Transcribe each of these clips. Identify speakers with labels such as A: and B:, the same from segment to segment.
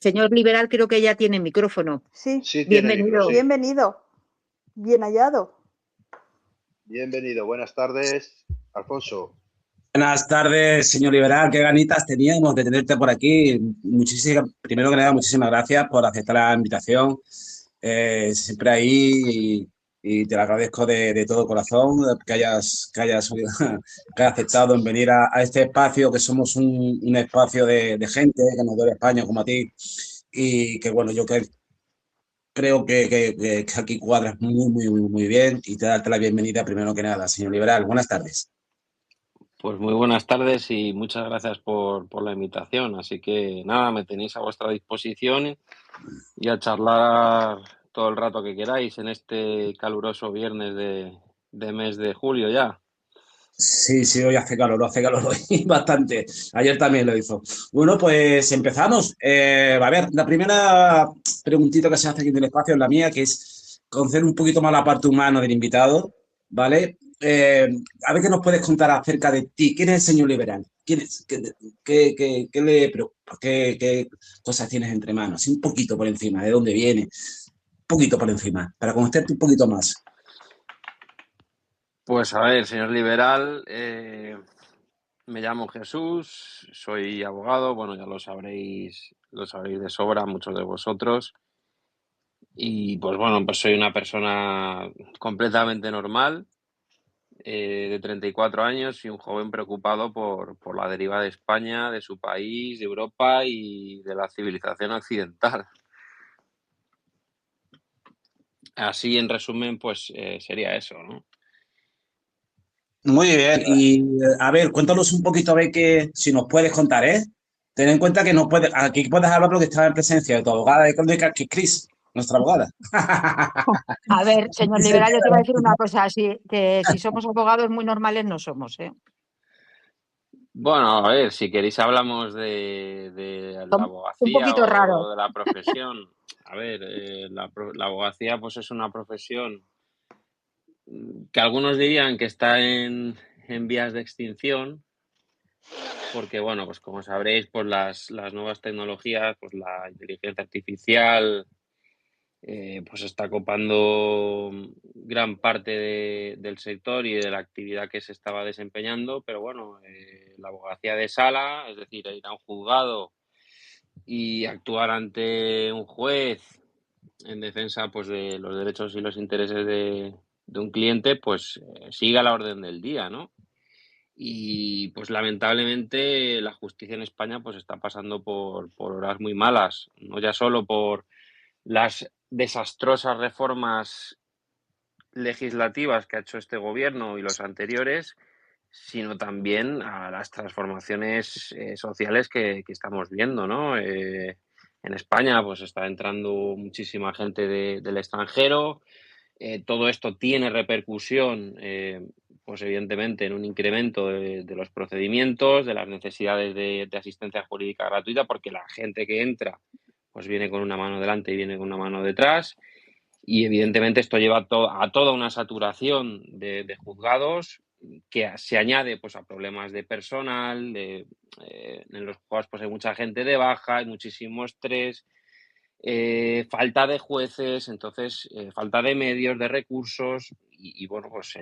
A: Señor Liberal, creo que ya tiene micrófono.
B: Sí,
C: Sí, tiene micro,
A: Bienvenido.
C: sí.
B: bienvenido. Bien hallado.
C: Bienvenido, buenas tardes, Alfonso.
D: Buenas tardes, señor Liberal. Qué ganitas teníamos de tenerte por aquí. Primero que nada, muchísimas gracias por aceptar la invitación. Siempre ahí y te lo agradezco de todo corazón que hayas aceptado en venir a este espacio, que somos un espacio de gente que nos duele España como a ti. Y que bueno, yo creo que aquí cuadras muy bien y te darte la bienvenida primero que nada, señor Liberal. Buenas tardes.
E: Pues muy buenas tardes y muchas gracias por la invitación. Así que nada, me tenéis a vuestra disposición y a charlar todo el rato que queráis en este caluroso viernes de mes de julio ya.
D: Sí, hoy hace calor hoy bastante. Ayer también lo hizo. Bueno, pues empezamos. A ver, la primera preguntita que se hace aquí en el espacio es la mía, que es conocer un poquito más la parte humana del invitado, ¿vale? A ver qué nos puedes contar acerca de ti. ¿Quién es el señor Liberal? ¿Quién es? ¿Qué le preocupa? ¿Qué cosas tienes entre manos? Un poquito por encima, ¿de dónde viene? Un poquito por encima, para conocerte un poquito más.
E: Pues a ver, señor Liberal, me llamo Jesús, soy abogado, bueno, ya lo sabréis de sobra muchos de vosotros. Y pues bueno, pues soy una persona completamente normal, de 34 años y un joven preocupado por la deriva de España, de su país, de Europa y de la civilización occidental. Así, en resumen, pues sería eso, ¿no?
D: Muy bien, y a ver, cuéntanos un poquito a ver si nos puedes contar, ¿eh? Ten en cuenta que aquí puedes hablar porque estás en presencia de tu abogada de Crónica, que es Cris, nuestra abogada.
A: A ver, señor Liberal, yo te voy a decir una cosa, que si somos abogados muy normales no somos, ¿eh?
E: Bueno, a ver, si queréis hablamos de la
A: Un
E: abogacía
A: poquito raro.
E: o de la profesión. A ver, la abogacía pues es una profesión que algunos dirían que está en vías de extinción, porque bueno, pues como sabréis, pues las nuevas tecnologías, pues la inteligencia artificial, pues está copando gran parte del sector y de la actividad que se estaba desempeñando, pero bueno, la abogacía de sala, es decir, ir a un juzgado y actuar ante un juez en defensa pues de los derechos y los intereses de un cliente, pues sigue a la orden del día, ¿no? Y pues lamentablemente la justicia en España pues está pasando por horas muy malas, no ya solo por las desastrosas reformas legislativas que ha hecho este gobierno y los anteriores, sino también a las transformaciones sociales que estamos viendo, ¿no? En España pues está entrando muchísima gente del extranjero. Todo esto tiene repercusión, pues evidentemente, en un incremento de los procedimientos, de las necesidades de asistencia jurídica gratuita, porque la gente que entra pues viene con una mano delante y viene con una mano detrás. Y evidentemente esto lleva a toda una saturación de juzgados que se añade pues a problemas de personal, en los juzgados pues hay mucha gente de baja, hay muchísimo estrés, falta de jueces, entonces falta de medios, de recursos y bueno, pues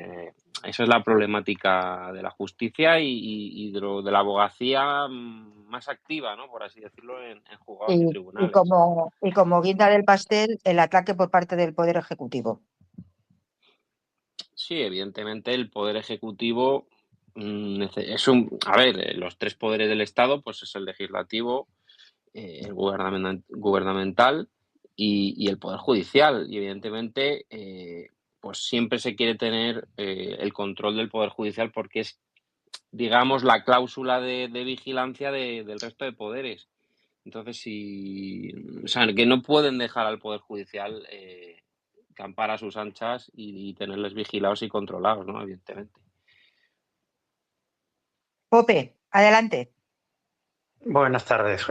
E: esa es la problemática de la justicia y de la abogacía más activa, ¿no? Por así decirlo, en juzgados y tribunales.
A: Y como guinda del pastel, el ataque por parte del Poder Ejecutivo.
E: Sí, evidentemente el Poder Ejecutivo a ver, los tres poderes del Estado, pues es el legislativo, el gubernamental y el Poder Judicial. Y evidentemente, pues siempre se quiere tener el control del Poder Judicial porque es, digamos, la cláusula de vigilancia del resto de poderes. Entonces, o sea, que no pueden dejar al Poder Judicial campar a sus anchas y tenerles vigilados y controlados, ¿no? Evidentemente.
A: Pope, adelante.
F: Buenas tardes.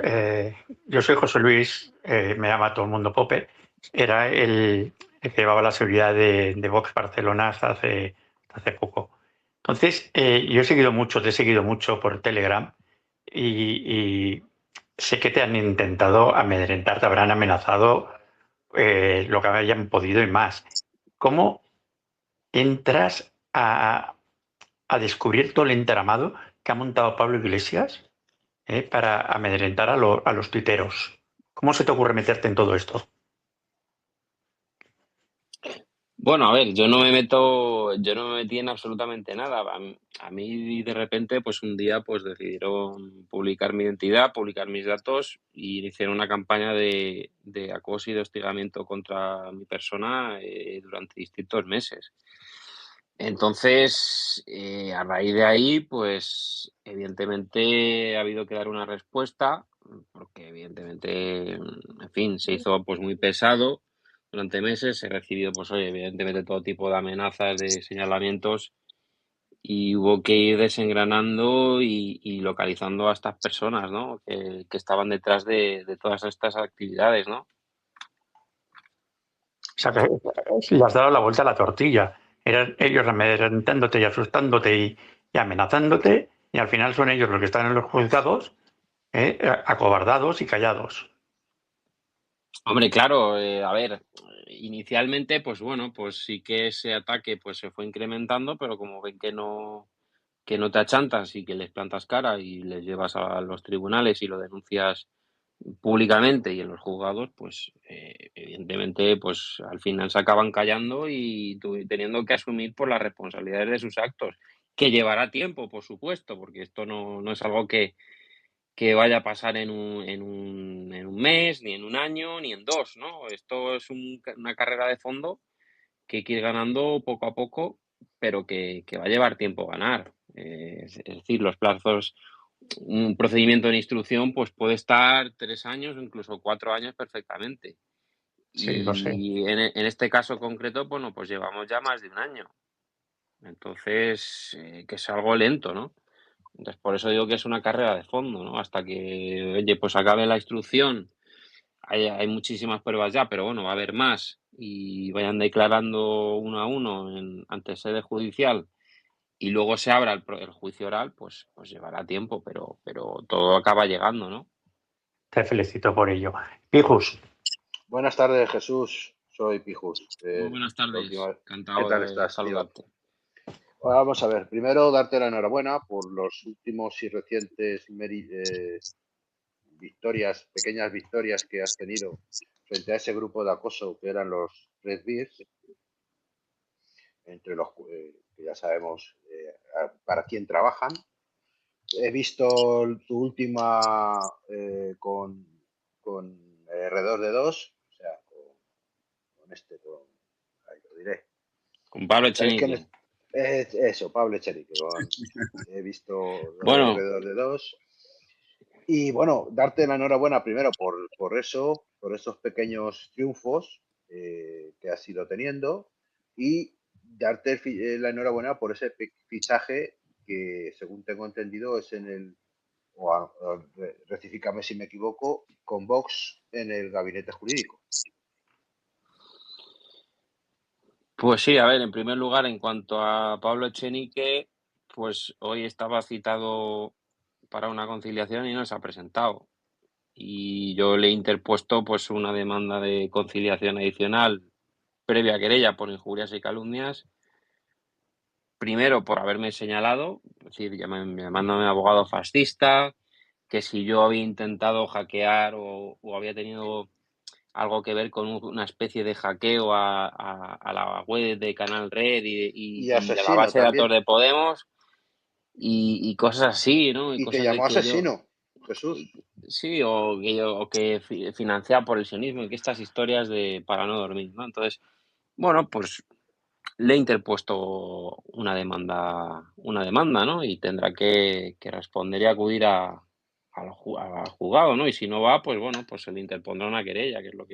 F: Yo soy José Luis, me llama todo el mundo Pope. Era el que llevaba la seguridad de Vox Barcelona hasta hace poco. Entonces, yo te he seguido mucho por Telegram y sé que te han intentado amedrentar, te habrán amenazado lo que hayan podido y más. ¿Cómo entras a descubrir todo el entramado que ha montado Pablo Iglesias para amedrentar a los tuiteros? ¿Cómo se te ocurre meterte en todo esto?
E: Bueno, a ver, yo no me metí en absolutamente nada. A mí de repente, pues un día, pues decidieron publicar mi identidad, publicar mis datos y hicieron una campaña de acoso y de hostigamiento contra mi persona durante distintos meses. Entonces, a raíz de ahí, pues evidentemente ha habido que dar una respuesta, porque evidentemente, en fin, se hizo pues muy pesado durante meses. He recibido, pues oye, evidentemente todo tipo de amenazas, de señalamientos, y hubo que ir desengranando y localizando a estas personas, ¿no? Que estaban detrás de todas estas actividades, ¿no?
F: O sea, que le has dado la vuelta a la tortilla. Eran ellos amedrentándote y asustándote y amenazándote, y al final son ellos los que están en los juzgados, acobardados y callados.
E: Hombre, claro, a ver, inicialmente, pues bueno, pues sí que ese ataque pues se fue incrementando, pero como ven que no te achantas y que les plantas cara y les llevas a los tribunales y lo denuncias públicamente y en los juzgados, pues evidentemente, pues al final se acaban callando y teniendo que asumir por las responsabilidades de sus actos, que llevará tiempo, por supuesto, porque esto no es algo que vaya a pasar en un mes, ni en un año, ni en dos, ¿no? Esto es una carrera de fondo que hay que ir ganando poco a poco, pero que va a llevar tiempo ganar. Es decir, los plazos, un procedimiento de instrucción, pues puede estar 3 años o incluso 4 años perfectamente.
F: Sí, lo sé.
E: Y en este caso concreto, bueno, pues llevamos ya más de un año. Entonces, que es algo lento, ¿no? Entonces, por eso digo que es una carrera de fondo, ¿no? Hasta que, oye, pues acabe la instrucción. Hay muchísimas pruebas ya, pero bueno, va a haber más y vayan declarando uno a uno ante sede judicial y luego se abra el juicio oral, pues llevará tiempo, pero todo acaba llegando, ¿no?
F: Te felicito por ello. Pijus,
C: Buenas tardes, Jesús. Soy Pijus.
E: Muy buenas
C: La última
E: tardes,
C: vez. ¿Qué
E: encantado
C: tal
E: de
C: estás, tío?
E: saludarte.
C: Vamos a ver. Primero, darte la enhorabuena por los últimos y recientes victorias, pequeñas victorias que has tenido frente a ese grupo de acoso que eran los Red Bears, entre los que ya sabemos para quién trabajan. He visto tu última con alrededor de dos, o sea, ahí lo diré.
E: Con Pablo
C: ¿Sabes quién
E: Echenique.
C: es? Eso, Pablo Echenique. He visto
E: Bueno,
C: alrededor de dos. Y bueno, darte la enhorabuena primero por eso, por esos pequeños triunfos que has ido teniendo, y darte la enhorabuena por ese fichaje que, según tengo entendido, es rectifícame si me equivoco, con Vox en el gabinete jurídico.
E: pues sí, a ver, en primer lugar, en cuanto a Pablo Echenique, pues hoy estaba citado para una conciliación y no se ha presentado. Y yo le he interpuesto pues una demanda de conciliación adicional previa a querella por injurias y calumnias. Primero, por haberme señalado, es decir, llamándome abogado fascista, que si yo había intentado hackear o había tenido algo que ver con una especie de hackeo a la web de Canal Red
C: Y
E: y de la
C: asesino
E: base de datos
C: también.
E: de Podemos y cosas así, ¿no? Y
C: Y te
E: cosas de
C: llamó
E: que yo,
C: asesino, Jesús.
E: sí, o que financiaba por el sionismo y que estas historias de para no dormir, ¿no? Entonces, bueno, pues le he interpuesto una demanda, ¿no? Y tendrá que responder y acudir al juzgado, ¿no? Y si no va, pues bueno, pues se le interpondrá una querella, que es lo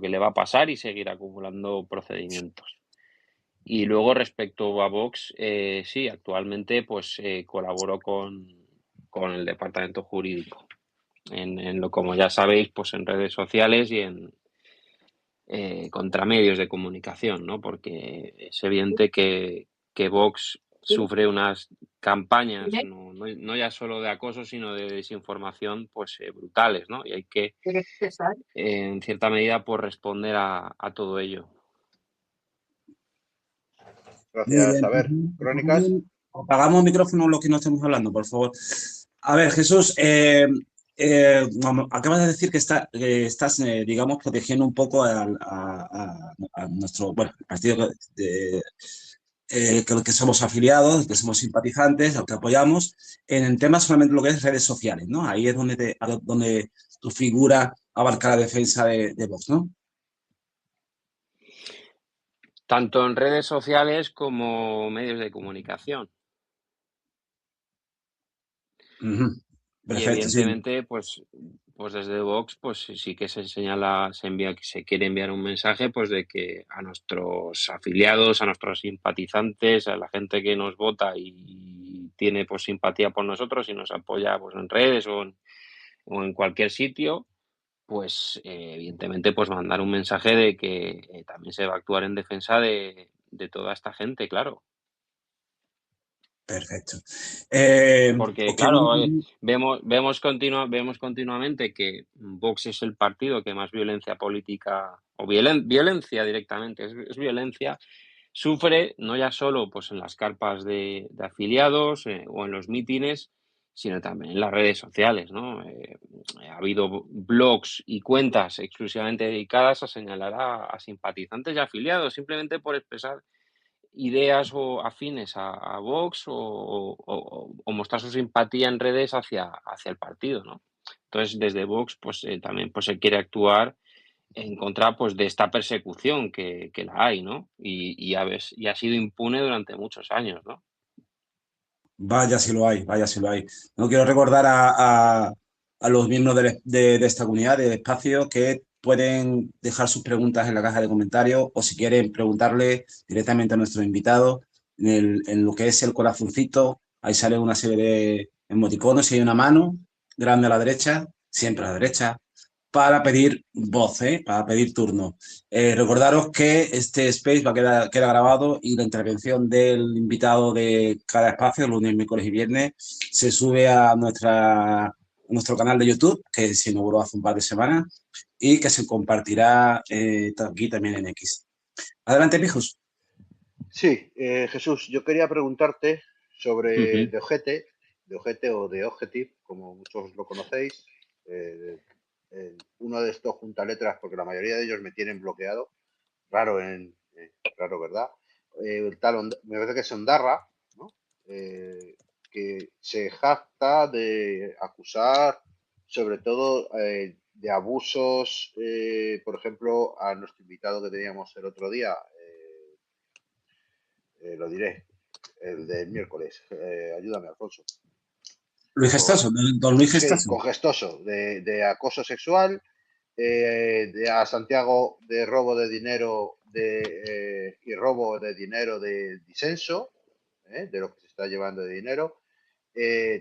E: que le va a pasar y seguir acumulando procedimientos. Y luego respecto a Vox, sí, actualmente pues colaboro con el departamento jurídico. Como ya sabéis, pues en redes sociales y contra medios de comunicación, ¿no? Porque es evidente que Vox sufre unas campañas,
A: Sí,
E: no ya solo de acoso, sino de desinformación, pues brutales, ¿no? Y hay que,
A: tiene que estar.
E: en cierta medida, pues responder a todo ello.
D: Muy
C: Gracias.
D: bien.
C: A ver, Crónicas.
D: Apagamos el micrófono los que no estemos hablando, por favor. A ver, Jesús, acabas de decir que estás, digamos, protegiendo un poco a nuestro, bueno, el partido que somos afiliados, que somos simpatizantes, al que apoyamos, en el tema solamente lo que es redes sociales, ¿no? Ahí es donde tu figura abarca la defensa de Vox, ¿no?
E: Tanto en redes sociales como medios de comunicación.
D: Ujú.
E: Y
D: Perfecto, sí.
E: evidentemente, pues desde Vox, pues sí que se señala, que se quiere enviar un mensaje, pues de que a nuestros afiliados, a nuestros simpatizantes, a la gente que nos vota y tiene pues simpatía por nosotros y nos apoya pues en redes o en cualquier sitio, pues evidentemente pues mandar un mensaje de que también se va a actuar en defensa de toda esta gente, claro.
D: Perfecto.
E: Porque,
D: Ok,
E: claro, vemos continuamente que Vox es el partido que más violencia política, o violencia directamente, es violencia, sufre no ya solo pues, en las carpas de afiliados o en los mítines, sino también en las redes sociales, ¿no? Ha habido blogs y cuentas exclusivamente dedicadas a señalar a simpatizantes y afiliados, simplemente por expresar ideas o afines a Vox o mostrar su simpatía en redes hacia el partido, ¿no? Entonces, desde Vox, pues también pues, se quiere actuar en contra pues, de esta persecución que la hay, ¿no? Y ha sido impune durante muchos años, ¿no?
D: vaya si lo hay, vaya si lo hay. No quiero recordar a los miembros de esta comunidad, del espacio, que pueden dejar sus preguntas en la caja de comentarios o si quieren preguntarle directamente a nuestro invitado en lo que es el corazoncito. Ahí sale una serie de emoticonos y hay una mano grande a la derecha, siempre a la derecha, para pedir voz, para pedir turno. Recordaros que este space queda grabado y la intervención del invitado de cada espacio, lunes, miércoles y viernes, se sube a nuestro canal de YouTube, que se inauguró hace un par de semanas, y que se compartirá aquí también en X. Adelante, Pijos.
C: Sí, Jesús, yo quería preguntarte sobre
E: Ujú.
C: de Ojete o de Objective, como muchos lo conocéis. eh, Uno de estos juntaletras, porque la mayoría de ellos me tienen bloqueado. Raro, raro, ¿verdad? El tal, me parece que es Ondarra, ¿no? Que se jacta de acusar, sobre todo, de abusos, por ejemplo, a nuestro invitado que teníamos el otro día, lo diré, el del miércoles. Ayúdame, Alfonso.
D: Luis Gestoso, don Luis
C: Sí,
D: Gestoso.
C: con gestoso, de acoso sexual, a Santiago de robo de dinero y robo de dinero de disenso, de lo que se está llevando de dinero.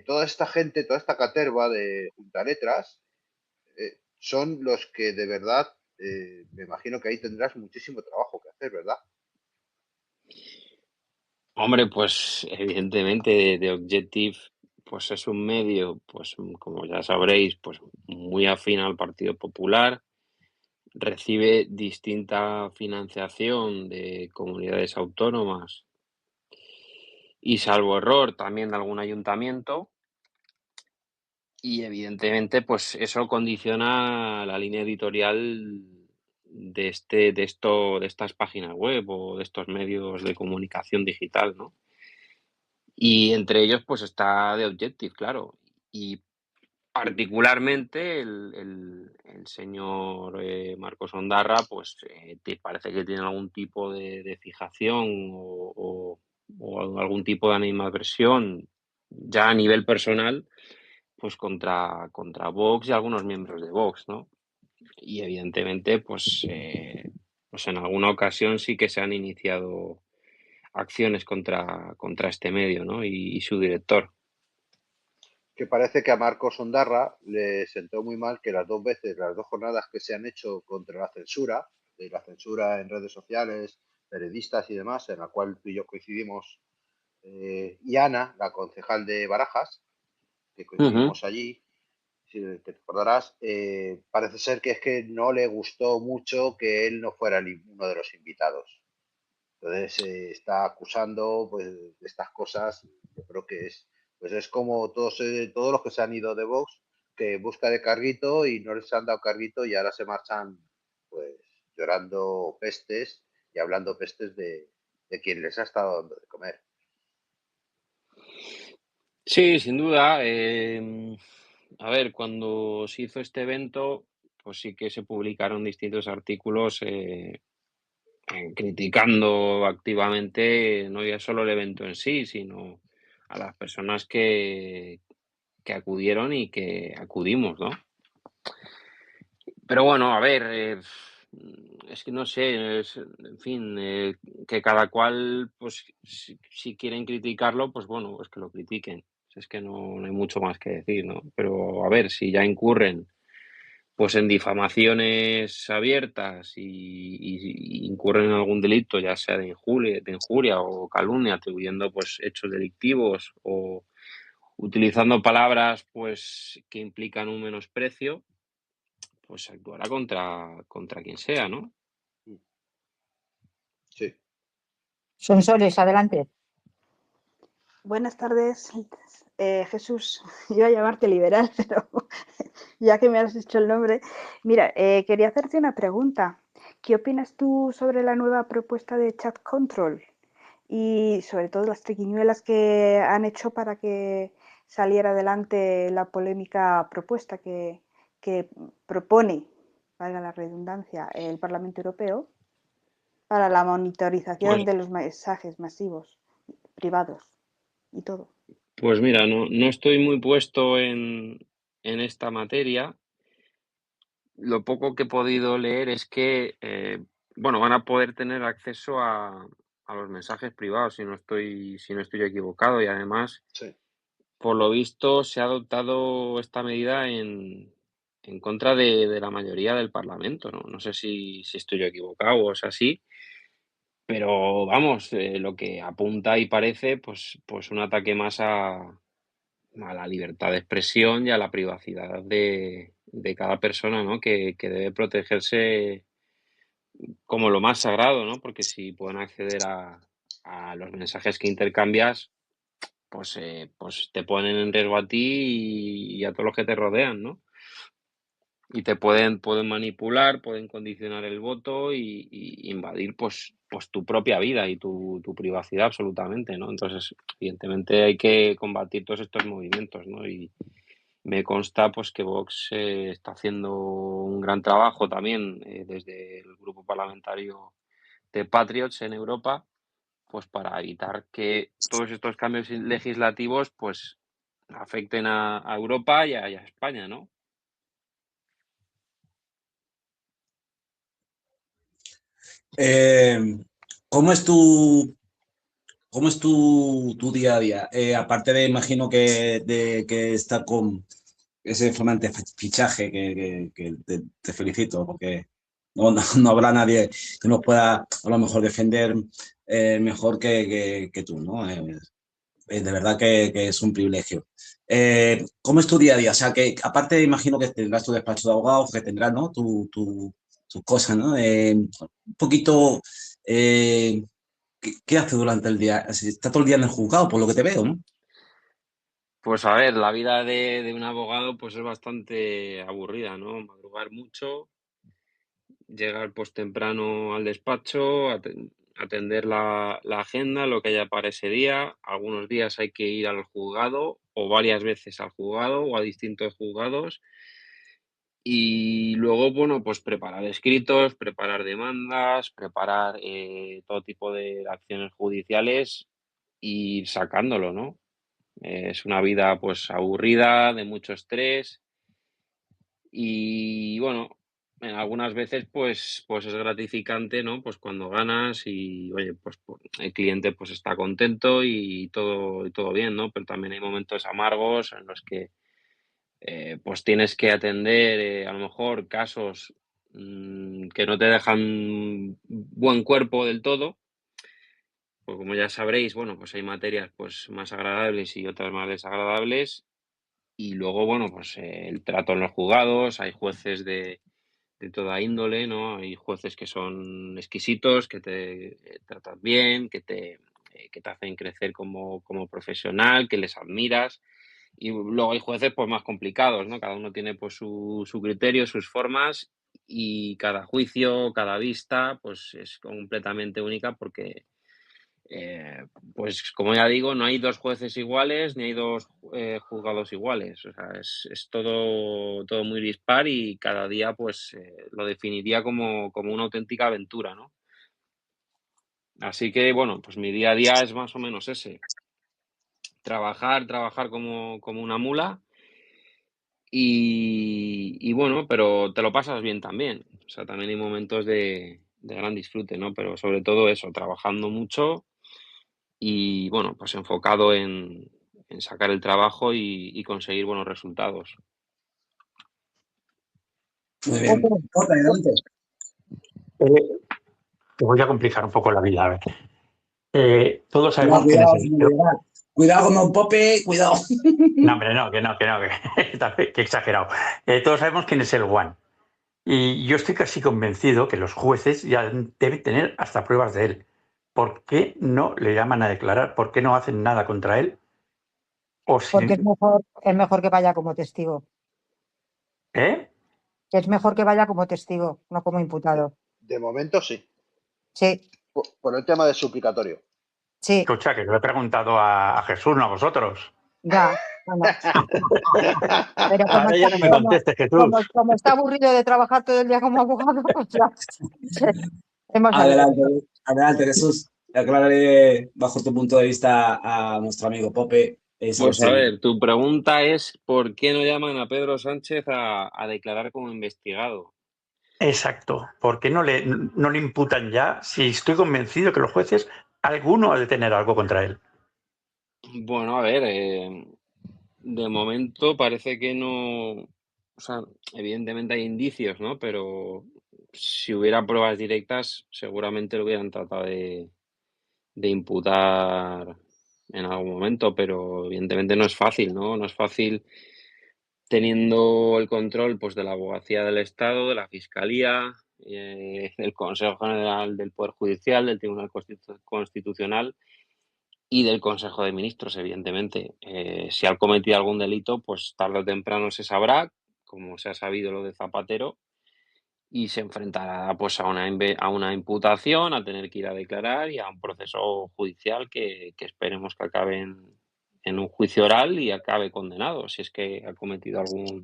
C: Toda esta gente, toda esta caterva de juntaletras, son los que de verdad, me imagino que ahí tendrás muchísimo trabajo que hacer, ¿verdad?
E: Hombre, pues evidentemente de Objective pues es un medio, pues como ya sabréis, pues muy afín al Partido Popular, recibe distinta financiación de comunidades autónomas y salvo error también de algún ayuntamiento y evidentemente pues eso condiciona la línea editorial de estas páginas web o de estos medios de comunicación digital, ¿no? Y entre ellos, pues está The Objective, claro. Y particularmente el señor Marcos Ondarra, pues te parece que tiene algún tipo de fijación o algún tipo de animadversión ya a nivel personal, pues contra Vox y algunos miembros de Vox, ¿no? Y evidentemente, pues en alguna ocasión sí que se han iniciado acciones contra este medio, ¿no? Y su director.
C: Que parece que a Marcos Ondarra le sentó muy mal que las dos veces, las dos jornadas que se han hecho contra la censura, de la censura en redes sociales, periodistas y demás, en la cual tú y yo coincidimos y Ana, la concejal de Barajas, que
E: Ujú.
C: coincidimos allí, si te recordarás, parece ser que es que no le gustó mucho que él no fuera uno de los invitados. Entonces está acusando pues de estas cosas. Yo creo que pues es como todos los que se han ido de Vox, que busca de carguito y no les han dado carguito y ahora se marchan pues llorando pestes y hablando pestes de quien les ha estado dando de comer.
E: Sí, sin duda. A ver, cuando se hizo este evento, pues sí que se publicaron distintos artículos criticando activamente no ya solo el evento en sí, sino a las personas que acudieron y que acudimos, ¿no? Pero bueno, a ver, es que no sé, en fin, que cada cual, pues si quieren criticarlo, pues bueno, pues que lo critiquen. Es que no hay mucho más que decir, ¿no? Pero a ver, si ya incurren pues en difamaciones abiertas y incurren en algún delito, ya sea de injuria o calumnia, atribuyendo pues hechos delictivos o utilizando palabras pues que implican un menosprecio, pues actuará contra quien sea, ¿no?
C: Sí.
A: Sonsoles, adelante.
B: Buenas tardes, Jesús. Iba a llamarte liberal, pero ya que me has dicho el nombre, mira, quería hacerte una pregunta. ¿Qué opinas tú sobre la nueva propuesta de Chat Control? Y sobre todo las triquiñuelas que han hecho para que saliera adelante la polémica propuesta que propone, valga la redundancia, el Parlamento Europeo para la monitorización
E: Pues,
B: de los mensajes masivos, privados y todo.
E: pues mira, no estoy muy puesto en esta materia. Lo poco que he podido leer es que, bueno, van a poder tener acceso a los mensajes privados, si no estoy equivocado, y además,
C: Sí.
E: por lo visto, se ha adoptado esta medida en contra de la mayoría del Parlamento, ¿no? No sé si estoy yo equivocado o es así, pero vamos, lo que apunta y parece, pues un ataque más a la libertad de expresión y a la privacidad de cada persona, ¿no? Que debe protegerse como lo más sagrado, ¿no? Porque si pueden acceder a los mensajes que intercambias, pues te ponen en riesgo a ti y a todos los que te rodean, ¿no? Y te pueden manipular, pueden condicionar el voto y invadir, pues tu propia vida y tu privacidad absolutamente, ¿no? Entonces, evidentemente hay que combatir todos estos movimientos, ¿no? Y me consta, pues, que Vox, está haciendo un gran trabajo también, desde el grupo parlamentario de Patriots en Europa, pues para evitar que todos estos cambios legislativos pues afecten a Europa y a España, ¿no?
D: Eh, ¿Cómo es tu día a día? Aparte de, imagino que está con ese flamante fichaje que te felicito, porque no habrá nadie que nos pueda a lo mejor defender mejor que tú, ¿no? De verdad que es un privilegio. ¿Cómo es tu día a día? O sea, que aparte imagino que tendrás tu despacho de abogados, que tendrás, ¿no? Tus cosas, ¿no? Un poquito, eh, ¿qué hace durante el día? Está todo el día en el juzgado, por lo que te veo, ¿no?
E: Pues a ver, la vida de un abogado pues es bastante aburrida, ¿no? Madrugar mucho, llegar pues temprano al despacho, atender la agenda, lo que haya para ese día. Algunos días hay que ir al juzgado o varias veces al juzgado o a distintos juzgados. Y luego, bueno, pues preparar escritos, preparar demandas, preparar todo tipo de acciones judiciales y ir sacándolo, ¿no? Es una vida pues aburrida, de mucho estrés y bueno, algunas veces pues es gratificante, ¿no? Pues cuando ganas y oye, el cliente pues está contento y todo bien, ¿no? Pero también hay momentos amargos en los que pues tienes que atender a lo mejor casos que no te dejan buen cuerpo del todo pues como ya sabréis, bueno, pues hay materias pues más agradables y otras más desagradables. Y luego, bueno, pues el trato en los juzgados, hay jueces de toda índole, ¿no? Hay jueces que son exquisitos, que te tratan bien, que te hacen crecer como profesional, que les admiras. Y luego hay jueces pues más complicados, ¿no? Cada uno tiene pues su criterio, sus formas y cada juicio, cada vista pues es completamente única porque pues como ya digo, no hay dos jueces iguales ni hay dos juzgados iguales. O sea, es todo muy dispar y cada día pues lo definiría como una auténtica aventura, ¿no? Así que bueno, pues mi día a día es más o menos ese. Trabajar como una mula y bueno, pero te lo pasas bien también. O sea, también hay momentos de gran disfrute, ¿no? Pero sobre todo eso, trabajando mucho y bueno, pues enfocado en sacar el trabajo y conseguir buenos resultados.
D: Muy bien.
A: Pope,
D: Adelante.
F: Te voy a complicar un poco la vida. A ver. Todos
D: Cuidado,
F: sabemos quién es
D: cuidado,
F: el...
D: señor Liberal. Cuidado con Don Pope, cuidado.
F: No, hombre, no, que exagerado. Todos sabemos quién es el One. Y yo estoy casi convencido que los jueces ya deben tener hasta pruebas de él. ¿Por qué no le llaman a declarar? ¿Por qué no hacen nada contra él? O si,
A: porque es mejor que vaya como testigo.
F: ¿eh?
A: Es mejor que vaya como testigo, no como
C: De,
A: imputado.
C: de momento sí,
A: Sí,
C: por el tema de suplicatorio.
A: sí,
F: Escucha, que lo he preguntado a Jesús, no a vosotros.
A: ya. Bueno, pero
F: Ahora ya no me contestes, Jesús.
A: como está aburrido de trabajar todo el día como abogado, pues ya. Hemos salido.
D: Adelante, adelante, Jesús. Aclararé bajo tu punto de vista a nuestro amigo Pope esa
E: Pues a
D: cuestión.
E: ver, tu pregunta es ¿por qué no llaman a Pedro Sánchez a declarar como investigado?
F: Exacto. ¿Por qué no le imputan ya? Si estoy convencido que los jueces, alguno ha de tener algo contra él.
E: Bueno, a ver, de momento parece que no, o sea, evidentemente hay indicios, ¿no? Pero si hubiera pruebas directas, seguramente lo hubieran tratado de imputar en algún momento, pero evidentemente no es fácil, ¿no? No es fácil teniendo el control pues, de la Abogacía del Estado, de la Fiscalía, del Consejo General del Poder Judicial, del Tribunal Constitucional y del Consejo de Ministros, evidentemente. Si han cometido algún delito, pues tarde o temprano se sabrá, como se ha sabido lo de Zapatero, y se enfrentará pues a una imputación, a tener que ir a declarar y a un proceso judicial que esperemos que acabe en un juicio oral y acabe condenado, si es que ha cometido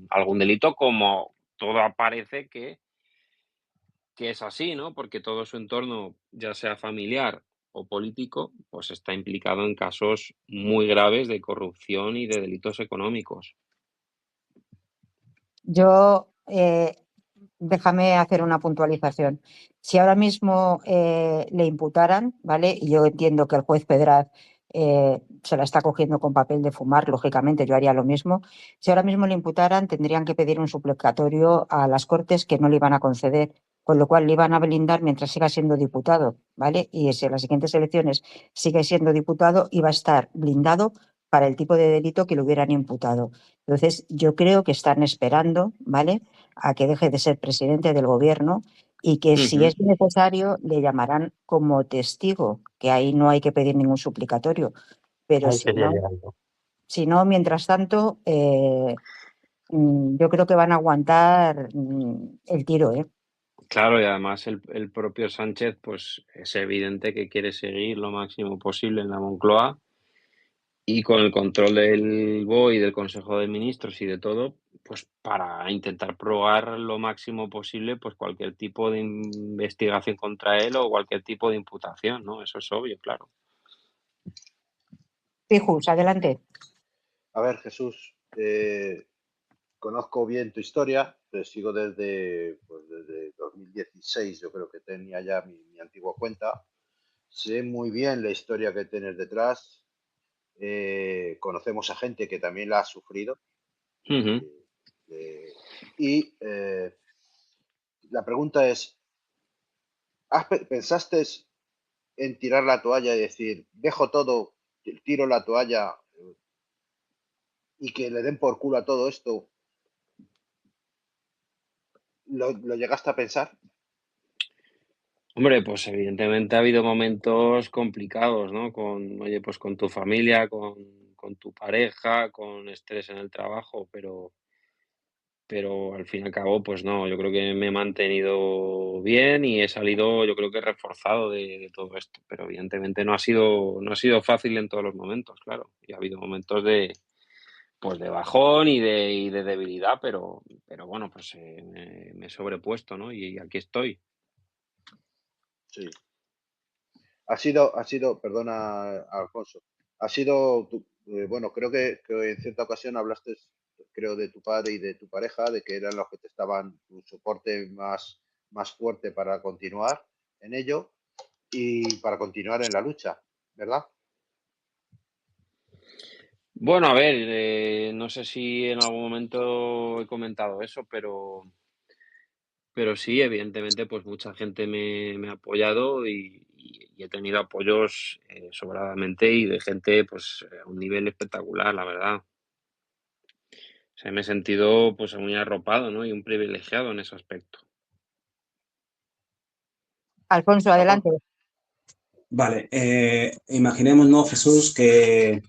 E: algún delito, como todo parece que es así, ¿no? Porque todo su entorno, ya sea familiar o político, pues está implicado en casos muy graves de corrupción y de delitos económicos.
A: Yo, déjame hacer una puntualización. Si ahora mismo le imputaran, ¿vale? Y yo entiendo que el juez Pedraz se la está cogiendo con papel de fumar, lógicamente yo haría lo mismo. Si ahora mismo le imputaran, tendrían que pedir un suplicatorio a las Cortes que no le iban a conceder, con lo cual le iban a blindar mientras siga siendo diputado, ¿vale? Y si en las siguientes elecciones sigue siendo diputado, iba a estar blindado para el tipo de delito que le hubieran imputado. Entonces, yo creo que están esperando, ¿vale?, a que deje de ser presidente del gobierno y que si es necesario le llamarán como testigo, que ahí no hay que pedir ningún suplicatorio. Pero
F: Ahí quería llegar yo.
A: si no, mientras tanto, yo creo que van a aguantar el tiro, ¿eh?
E: Claro, y además el propio Sánchez, pues es evidente que quiere seguir lo máximo posible en la Moncloa y con el control del BOE y del Consejo de Ministros y de todo, pues para intentar probar lo máximo posible, pues cualquier tipo de investigación contra él o cualquier tipo de imputación, ¿no? Eso es obvio, claro.
A: Pijus, adelante.
C: A ver, Jesús, conozco bien tu historia, te sigo desde 2016, yo creo que tenía ya mi antigua cuenta. Sé muy bien la historia que tienes detrás. Conocemos a gente que también la ha sufrido.
E: Ujú.
C: Y la pregunta es, ¿pensaste en tirar la toalla y decir, dejo todo, tiro la toalla y que le den por culo a todo esto, ¿lo llegaste a pensar?
E: Hombre, pues evidentemente ha habido momentos complicados, ¿no? Oye, pues con tu familia, con tu pareja, con estrés en el trabajo, pero al fin y al cabo, pues no, yo creo que me he mantenido bien y he salido, yo creo que reforzado de todo esto, pero evidentemente no ha sido fácil en todos los momentos, claro, y ha habido momentos pues de bajón y de debilidad, pero bueno, pues me he sobrepuesto, ¿no? Y aquí estoy.
C: Sí. Perdona, Alfonso, bueno, creo que en cierta ocasión hablaste, creo, de tu padre y de tu pareja, de que eran los que te estaban tu soporte más fuerte para continuar en ello y para continuar en la lucha, ¿verdad?
E: Bueno, a ver, no sé si en algún momento he comentado eso, pero sí, evidentemente, pues mucha gente me ha apoyado y he tenido apoyos sobradamente y de gente pues a un nivel espectacular, la verdad. O sea, me he sentido pues muy arropado, ¿no? Y un privilegiado en ese aspecto.
A: Alfonso,
C: Alfonso,
A: adelante.
D: Vale, imaginémonos, Jesús, que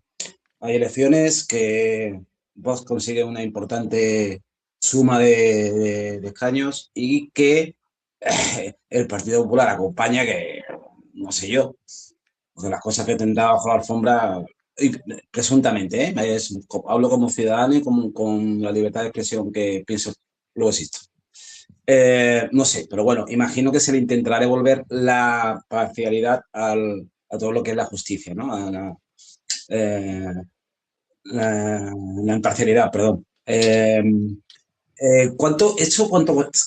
D: hay elecciones, que Vox consigue una importante suma de escaños y que el Partido Popular acompaña, que no sé yo, porque las cosas que tendrá bajo la alfombra, y presuntamente, hablo como ciudadano y con la libertad de expresión que pienso luego existo. No sé, pero bueno, imagino que se le intentará devolver la parcialidad a todo lo que es la justicia, ¿no? Eh, la imparcialidad, perdón. ¿Cuánto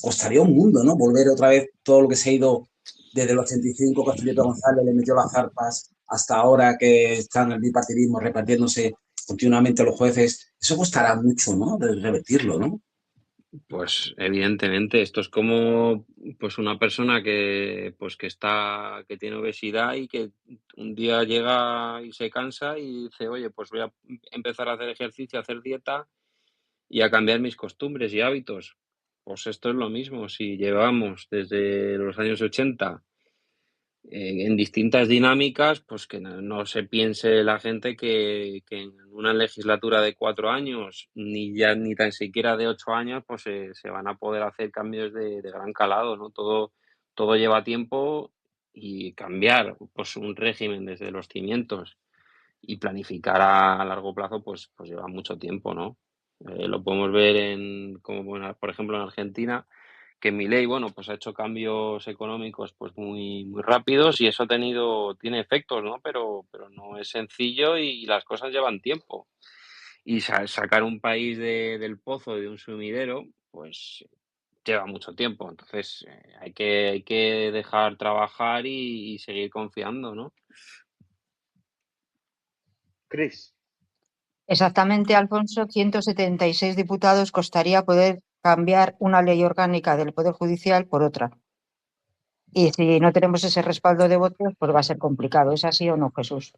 D: costaría un mundo, ¿no? Volver otra vez todo lo que se ha ido desde el 85, que Felipe González le metió las zarpas, hasta ahora que están el bipartidismo repartiéndose continuamente los jueces? Eso costará mucho, ¿no? De revertirlo, ¿no?
E: Pues evidentemente, esto es como pues una persona que tiene obesidad y que un día llega y se cansa y dice, oye, pues voy a empezar a hacer ejercicio, a hacer dieta y a cambiar mis costumbres y hábitos. Pues esto es lo mismo, si llevamos desde los años 80 en distintas dinámicas, pues que no se piense la gente que en una legislatura de 4 años, ni tan siquiera de 8 años, pues se van a poder hacer cambios de gran calado, ¿no? Todo lleva tiempo y cambiar pues un régimen desde los cimientos y planificar a largo plazo, pues lleva mucho tiempo, ¿no? Lo podemos ver como bueno, por ejemplo, en Argentina, que Milei, bueno, pues ha hecho cambios económicos pues muy, muy rápidos y eso tiene efectos, ¿no? Pero no es sencillo y las cosas llevan tiempo. Y sacar un país del pozo, de un sumidero, pues lleva mucho tiempo. Entonces, hay que dejar trabajar y seguir confiando, ¿no?
C: Cris,
A: Exactamente, Alfonso, 176 diputados costaría poder cambiar una ley orgánica del Poder Judicial por otra. Y si no tenemos ese respaldo de votos, pues va a ser complicado. ¿Es así o no, Jesús?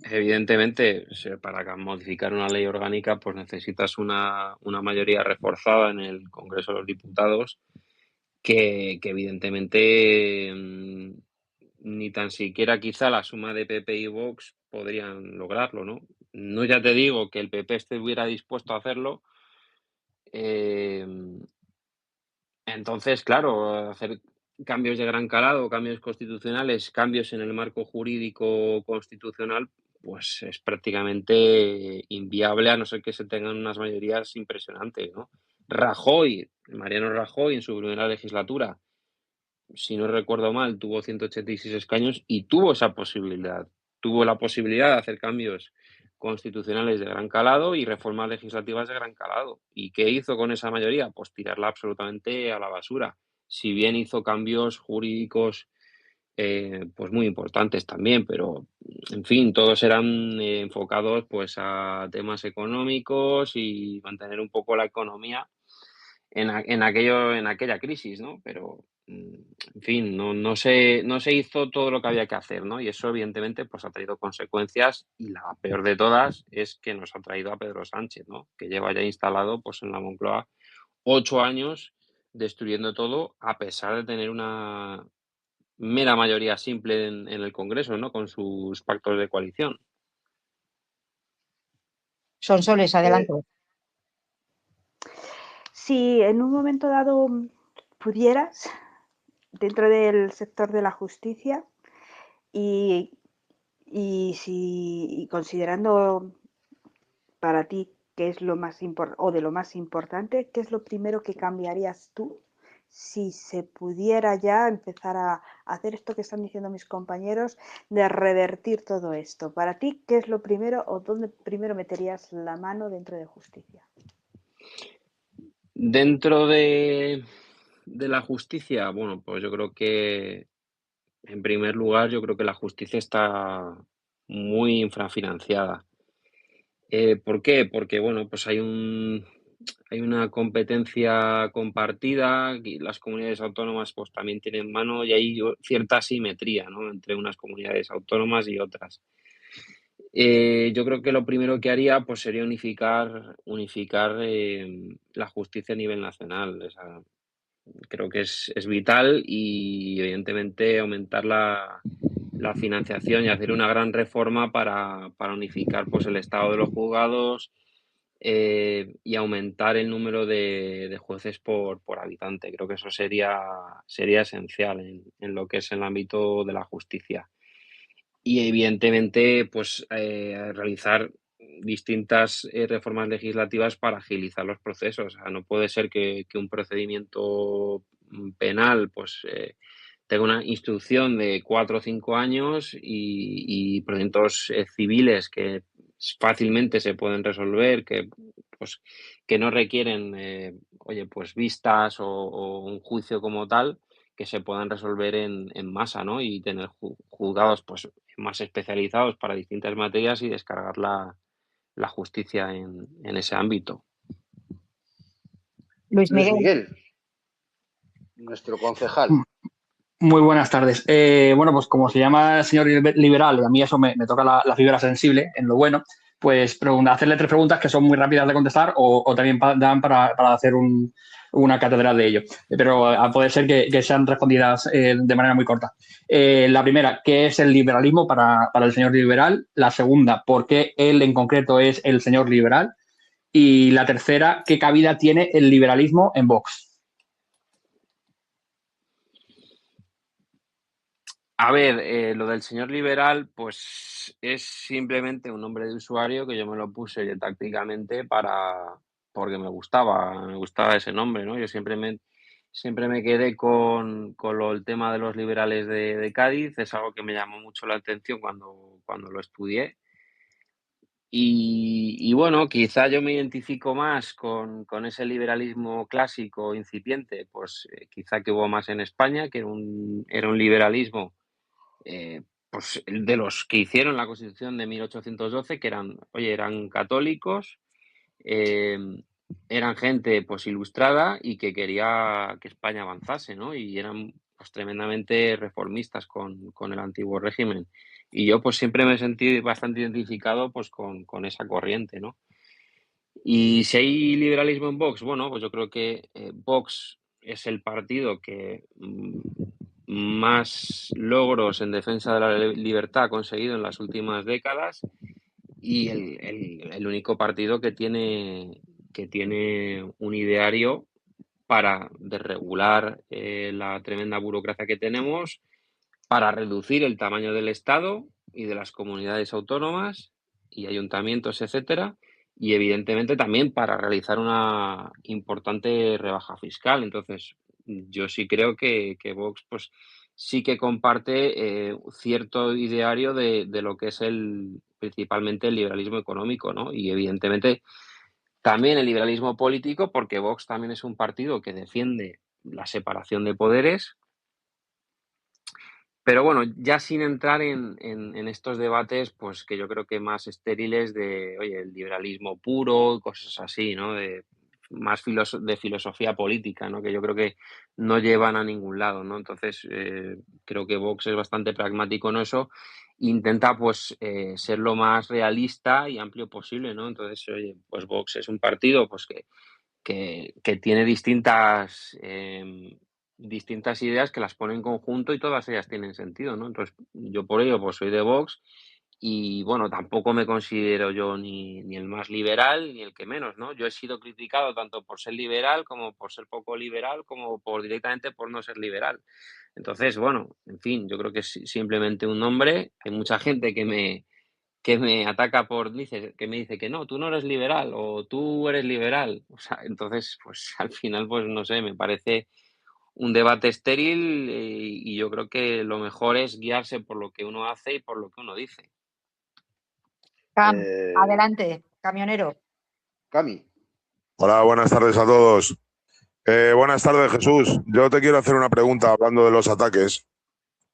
E: Evidentemente, para modificar una ley orgánica, pues necesitas una mayoría reforzada en el Congreso de los Diputados, que evidentemente ni tan siquiera quizá la suma de PP y Vox podrían lograrlo, ¿no? No, ya te digo que el PP estuviera dispuesto a hacerlo. eh, entonces, claro, hacer cambios de gran calado, cambios constitucionales, cambios en el marco jurídico constitucional, pues es prácticamente inviable a no ser que se tengan unas mayorías impresionantes, ¿no? Mariano Rajoy, en su primera legislatura, si no recuerdo mal, tuvo 186 escaños y tuvo esa posibilidad. Tuvo la posibilidad de hacer cambios constitucionales de gran calado y reformas legislativas de gran calado. ¿Y qué hizo con esa mayoría? Pues tirarla absolutamente a la basura. Si bien hizo cambios jurídicos pues muy importantes también, pero en fin, todos eran enfocados pues a temas económicos y mantener un poco la economía en aquella crisis, ¿no? Pero en fin, no se hizo todo lo que había que hacer, ¿no? Y eso, evidentemente, pues ha traído consecuencias, y la peor de todas es que nos ha traído a Pedro Sánchez, ¿no? Que lleva ya instalado, pues, en la Moncloa 8 años destruyendo todo, a pesar de tener una mera mayoría simple en el Congreso, ¿no? Con sus pactos de coalición.
A: Sonsoles, adelante.
B: Si en un momento dado pudieras, dentro del sector de la justicia, y considerando para ti qué es lo más o de lo más importante, ¿qué es lo primero que cambiarías tú si se pudiera ya empezar a hacer esto que están diciendo mis compañeros, de revertir todo esto? Para ti, ¿qué es lo primero, o dónde primero meterías la mano dentro de justicia?
E: Dentro de la justicia, bueno, pues yo creo que, en primer lugar, yo creo que la justicia está muy infrafinanciada. ¿Por qué? Porque, bueno, pues hay una competencia compartida, y las comunidades autónomas pues también tienen mano, y hay cierta asimetría, ¿no? Entre unas comunidades autónomas y otras. Yo creo que lo primero que haría pues sería unificar la justicia a nivel nacional. O sea, creo que es vital, y evidentemente aumentar la financiación y hacer una gran reforma para unificar pues el estado de los juzgados, y aumentar el número de jueces por habitante. Creo que eso sería esencial en lo que es el ámbito de la justicia. Y evidentemente, pues realizar distintas reformas legislativas para agilizar los procesos. O sea, no puede ser que un procedimiento penal pues tenga una instrucción de 4 o 5 años, y procedimientos civiles que fácilmente se pueden resolver, pues, que no requieren pues vistas o un juicio como tal, que se puedan resolver en masa, ¿no? Y tener juzgados pues más especializados para distintas materias, y descargar la justicia en ese ámbito.
A: Luis
C: Luis
A: Miguel.
C: Miguel, nuestro concejal.
G: Muy buenas tardes. Bueno, pues como se llama el señor liberal, y a mí eso me toca la fibra sensible, en lo bueno, pues hacerle 3 preguntas que son muy rápidas de contestar, o también dan para hacer una cátedra de ello. Pero a poder ser que sean respondidas de manera muy corta. La primera, ¿qué es el liberalismo para el señor liberal? La segunda, ¿por qué él en concreto es el señor liberal? Y la tercera, ¿qué cabida tiene el liberalismo en Vox?
E: A ver, lo del señor liberal, pues es simplemente un nombre de usuario que yo me lo puse tácticamente porque me gustaba ese nombre, ¿no? Yo siempre me quedé con el tema de los liberales de Cádiz. Es algo que me llamó mucho la atención cuando lo estudié. Y bueno, quizá yo me identifico más con ese liberalismo clásico incipiente, pues quizá que hubo más en España, que era un liberalismo pues de los que hicieron la Constitución de 1812, que eran católicos, eh, eran gente pues ilustrada, y que quería que España avanzase, ¿no? Y eran pues tremendamente reformistas con el antiguo régimen. Y yo pues siempre me sentí bastante identificado pues con esa corriente, ¿no? Y si hay liberalismo en Vox, bueno, pues yo creo que Vox es el partido que más logros en defensa de la libertad ha conseguido en las últimas décadas, y el único partido que tiene un ideario para desregular la tremenda burocracia que tenemos, para reducir el tamaño del Estado y de las comunidades autónomas y ayuntamientos, etcétera, y evidentemente también para realizar una importante rebaja fiscal. Entonces, yo sí creo que Vox pues sí que comparte cierto ideario de lo que es principalmente el liberalismo económico, ¿no? Y evidentemente también el liberalismo político, porque Vox también es un partido que defiende la separación de poderes. Pero bueno, ya sin entrar en estos debates, pues que yo creo que más estériles de, oye, el liberalismo puro, cosas así, ¿no? más de filosofía política, ¿no? Que yo creo que no llevan a ningún lado, ¿no? Entonces, creo que Vox es bastante pragmático en eso. Intenta, pues, ser lo más realista y amplio posible, ¿no? Entonces, oye, pues Vox es un partido, pues, que tiene distintas ideas que las pone en conjunto y todas ellas tienen sentido, ¿no? Entonces, yo por ello, pues soy de Vox y, bueno, tampoco me considero yo ni el más liberal ni el que menos, ¿no? Yo he sido criticado tanto por ser liberal como por ser poco liberal, como por directamente por no ser liberal. Entonces, bueno, en fin, yo creo que es simplemente un nombre. Hay mucha gente que me ataca que me dice que no, tú no eres liberal o tú eres liberal. O sea, entonces, pues al final, pues no sé, me parece un debate estéril, y yo creo que lo mejor es guiarse por lo que uno hace y por lo que uno dice.
A: Cam, adelante, camionero.
C: Cami.
H: Hola, buenas tardes a todos. Buenas tardes, Jesús. Yo te quiero hacer una pregunta hablando de los ataques.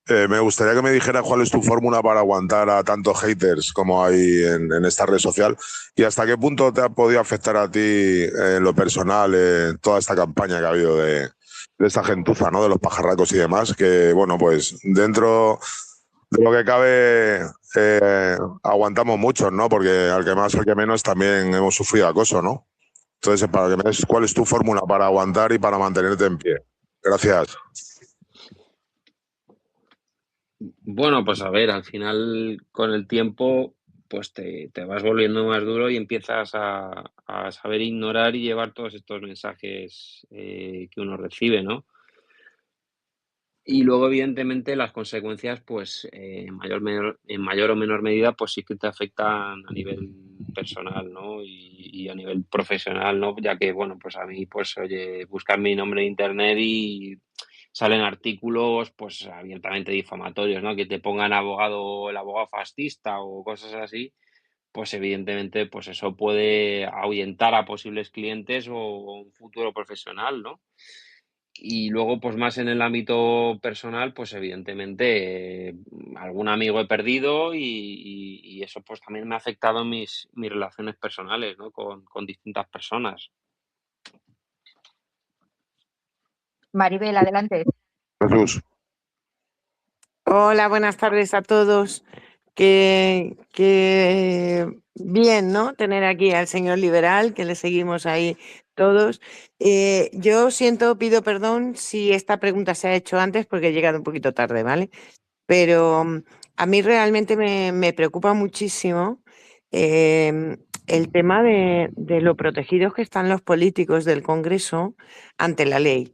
H: Me gustaría que me dijeras cuál es tu fórmula para aguantar a tantos haters como hay en esta red social y hasta qué punto te ha podido afectar a ti en lo personal toda esta campaña que ha habido de esta gentuza, ¿no? De los pajarracos y demás, que bueno, pues dentro de lo que cabe aguantamos muchos, ¿no? Porque al que más, al que menos también hemos sufrido acoso, ¿no? Entonces, para que me des cuál es tu fórmula para aguantar y para mantenerte en pie. Gracias.
E: Bueno, pues a ver, al final con el tiempo pues te vas volviendo más duro y empiezas a saber ignorar y llevar todos estos mensajes que uno recibe, ¿no? Y luego, evidentemente, las consecuencias, pues en mayor o menor medida, pues sí que te afectan a nivel personal, ¿no? Y a nivel profesional, ¿no? Ya que, bueno, pues a mí, pues oye, buscar mi nombre en internet y salen artículos, pues abiertamente difamatorios, ¿no? Que te pongan el abogado fascista o cosas así, pues evidentemente, pues eso puede ahuyentar a posibles clientes o un futuro profesional, ¿no? Y luego, pues más en el ámbito personal, pues evidentemente algún amigo he perdido y eso pues también me ha afectado en mis relaciones personales, ¿no? Con distintas personas.
A: Maribel, adelante.
H: Jesús.
I: Hola, buenas tardes a todos. Que bien, ¿no? Tener aquí al señor liberal, que le seguimos ahí todos. Yo pido perdón si esta pregunta se ha hecho antes porque he llegado un poquito tarde, ¿vale? Pero a mí realmente me preocupa muchísimo el tema de lo protegidos que están los políticos del Congreso ante la ley,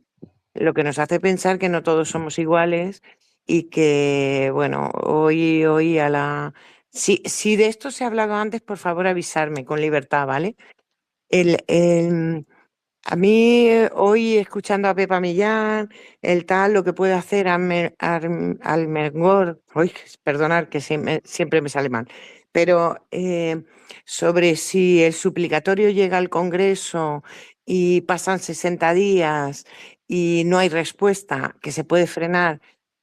I: lo que nos hace pensar que no todos somos iguales y que, bueno, hoy a la... Si de esto se ha hablado antes, por favor avisarme con libertad, ¿vale? A mí, hoy escuchando a Pepa Millán, el tal, lo que puede hacer Almengor, uy, perdonar que siempre me sale mal, pero sobre si el suplicatorio llega al Congreso y pasan 60 días y no hay respuesta, que se puede frenar,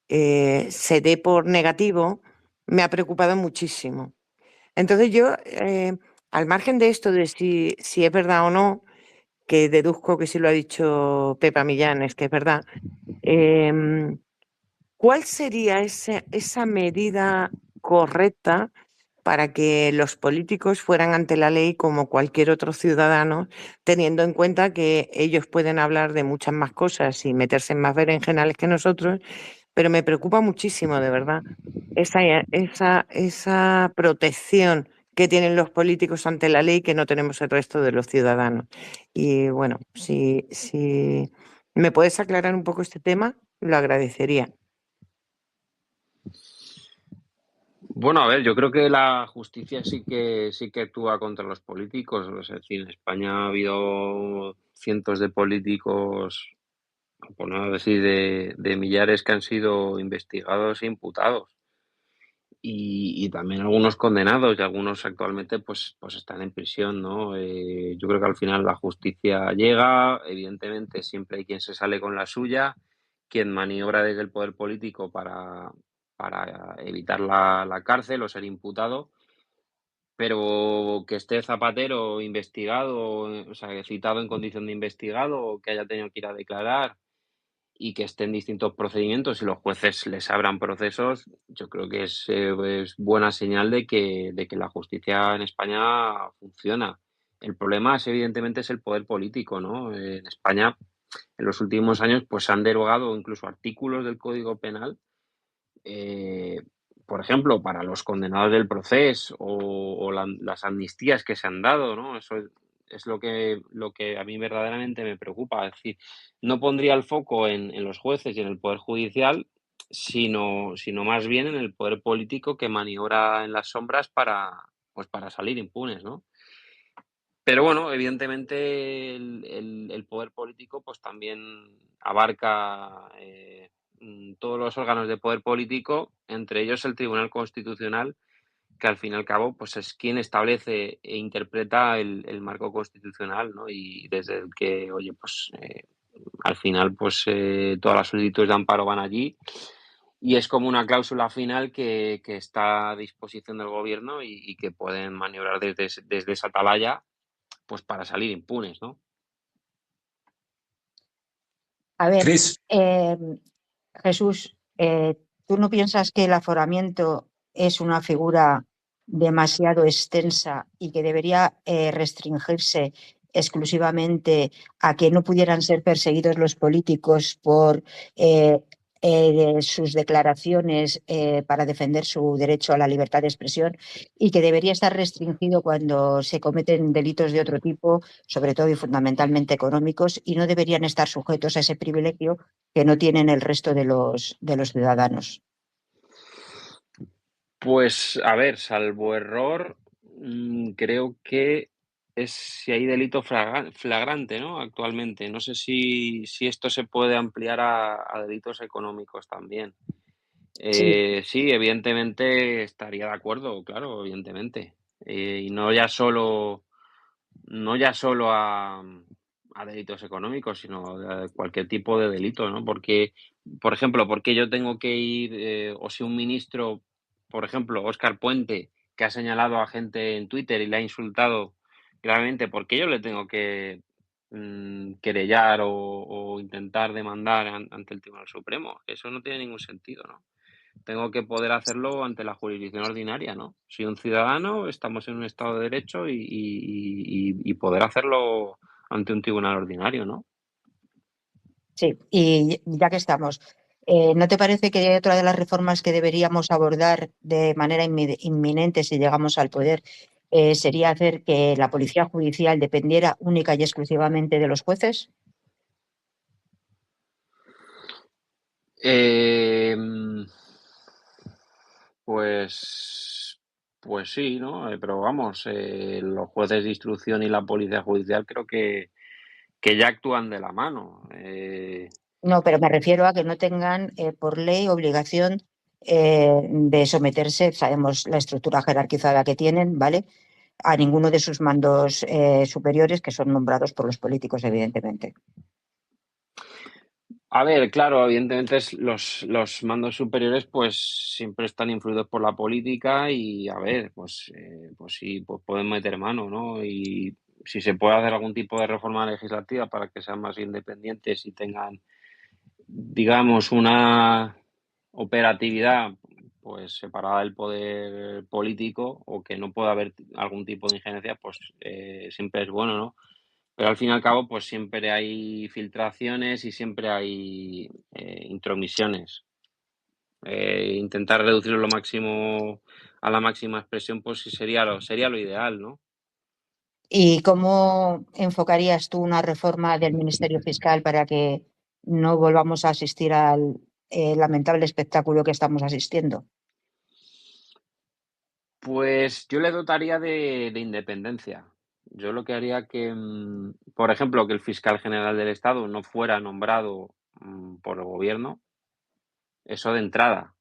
I: se dé por negativo, me ha preocupado muchísimo. Entonces yo, al margen de esto, de si es verdad o no, que deduzco que si lo ha dicho Pepa Millán es que es verdad, ¿cuál sería esa medida correcta para que los políticos fueran ante la ley como cualquier otro ciudadano, teniendo en cuenta que ellos pueden hablar de muchas más cosas y meterse en más berenjenales que nosotros? Pero me preocupa muchísimo, de verdad, esa protección que tienen los políticos ante la ley que no tenemos el resto de los ciudadanos. Y bueno, si me puedes aclarar un poco este tema, lo agradecería.
E: Bueno, a ver, yo creo que la justicia sí que actúa contra los políticos. Es decir, en España ha habido cientos de políticos, por no decir de millares, que han sido investigados e imputados. Y también algunos condenados y algunos actualmente pues están en prisión, ¿no? Yo creo que al final la justicia llega, evidentemente siempre hay quien se sale con la suya, quien maniobra desde el poder político para evitar la cárcel o ser imputado, pero que esté Zapatero investigado, o sea, citado en condición de investigado, o que haya tenido que ir a declarar y que esté en distintos procedimientos y los jueces les abran procesos, yo creo que es buena señal de que la justicia en España funciona. El problema evidentemente es el poder político, ¿no? En España, en los últimos años, pues se han derogado incluso artículos del Código Penal, eh, por ejemplo, para los condenados del proceso o las amnistías que se han dado, ¿no? Eso es lo que a mí verdaderamente me preocupa. Es decir, no pondría el foco en los jueces y en el poder judicial, sino más bien en el poder político que maniobra en las sombras pues para salir impunes, ¿no? Pero bueno, evidentemente el poder político pues también abarca todos los órganos de poder político, entre ellos el Tribunal Constitucional, que al fin y al cabo pues es quien establece e interpreta el marco constitucional, ¿no? Y desde el que, oye, pues al final pues todas las solicitudes de amparo van allí y es como una cláusula final que está a disposición del gobierno y que pueden maniobrar desde esa atalaya pues para salir impunes, ¿no?
A: A ver,
D: Cris,
A: Jesús, ¿tú no piensas que el aforamiento es una figura demasiado extensa y que debería restringirse exclusivamente a que no pudieran ser perseguidos los políticos por sus declaraciones para defender su derecho a la libertad de expresión y que debería estar restringido cuando se cometen delitos de otro tipo, sobre todo y fundamentalmente económicos, y no deberían estar sujetos a ese privilegio que no tienen el resto de los ciudadanos?
E: Pues a ver, salvo error, creo que es si hay delito flagrante, ¿no? Actualmente. No sé si esto se puede ampliar a delitos económicos también.
A: Sí,
E: Sí, evidentemente estaría de acuerdo, claro, evidentemente. Y no ya solo a delitos económicos, sino a cualquier tipo de delito, ¿no? Porque, por ejemplo, porque yo tengo que ir, o si un ministro, por ejemplo, Óscar Puente, que ha señalado a gente en Twitter y le ha insultado gravemente, ¿por qué yo le tengo que querellar o intentar demandar ante el Tribunal Supremo? Eso no tiene ningún sentido, ¿no? Tengo que poder hacerlo ante la jurisdicción ordinaria, ¿no? Soy un ciudadano, estamos en un Estado de Derecho y poder hacerlo ante un tribunal ordinario, ¿no?
A: sí. Y ya que estamos, ¿no te parece que otra de las reformas que deberíamos abordar de manera inminente si llegamos al poder sería hacer que la policía judicial dependiera única y exclusivamente de los jueces?
E: Em, pues, pues sí, ¿no? Pero vamos, los jueces de instrucción y la policía judicial creo que ya actúan de la mano.
A: No, pero me refiero a que no tengan por ley obligación de someterse, sabemos la estructura jerarquizada que tienen, ¿vale? A ninguno de sus mandos superiores que son nombrados por los políticos, evidentemente.
E: A ver, claro, evidentemente los mandos superiores pues siempre están influidos por la política y a ver, pues sí, pues pueden meter mano, ¿no? Y si se puede hacer algún tipo de reforma legislativa para que sean más independientes y tengan, digamos, una operatividad pues separada del poder político o que no pueda haber algún tipo de injerencia, pues siempre es bueno, ¿no? Pero al fin y al cabo, pues siempre hay filtraciones y siempre hay intromisiones. Intentar reducirlo lo máximo a la máxima expresión, pues sí sería lo ideal, ¿no?
A: ¿Y cómo enfocarías tú una reforma del Ministerio Fiscal para que no volvamos a asistir al lamentable espectáculo que estamos asistiendo?
E: Pues yo le dotaría de independencia. Yo lo que haría que, por ejemplo, que el fiscal general del Estado no fuera nombrado por el gobierno, eso de entrada,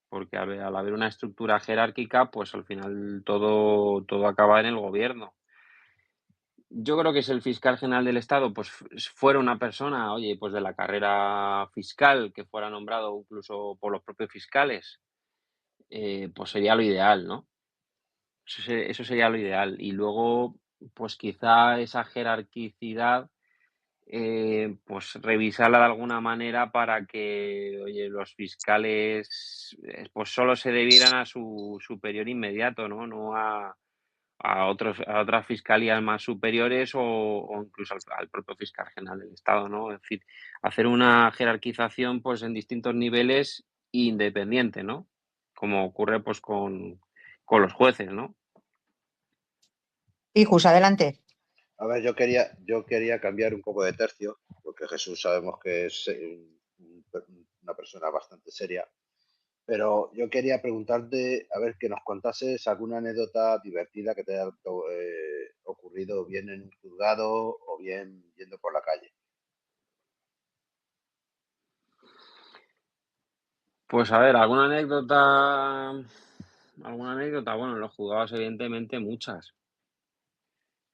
E: porque al haber una estructura jerárquica, pues al final todo acaba en el gobierno. Yo creo que si el fiscal general del Estado pues fuera una persona, oye, pues de la carrera fiscal, que fuera nombrado incluso por los propios fiscales, pues sería lo ideal, ¿no? Eso sería lo ideal. Y luego, pues quizá esa jerarquicidad, pues revisarla de alguna manera para que, oye, los fiscales, pues solo se debieran a su superior inmediato, ¿no? No a otras fiscalías más superiores o incluso al propio fiscal general del Estado, ¿no? Es decir, hacer una jerarquización, pues, en distintos niveles independiente, ¿no? Como ocurre, pues, con los jueces, ¿no?
A: Hijos, adelante.
C: A ver, yo quería cambiar un poco de tercio, porque Jesús sabemos que es una persona bastante seria, pero yo quería preguntarte, a ver, que nos contases alguna anécdota divertida que te haya ocurrido bien en un juzgado o bien yendo por la calle.
E: Pues a ver, alguna anécdota, bueno, en los juzgados evidentemente muchas.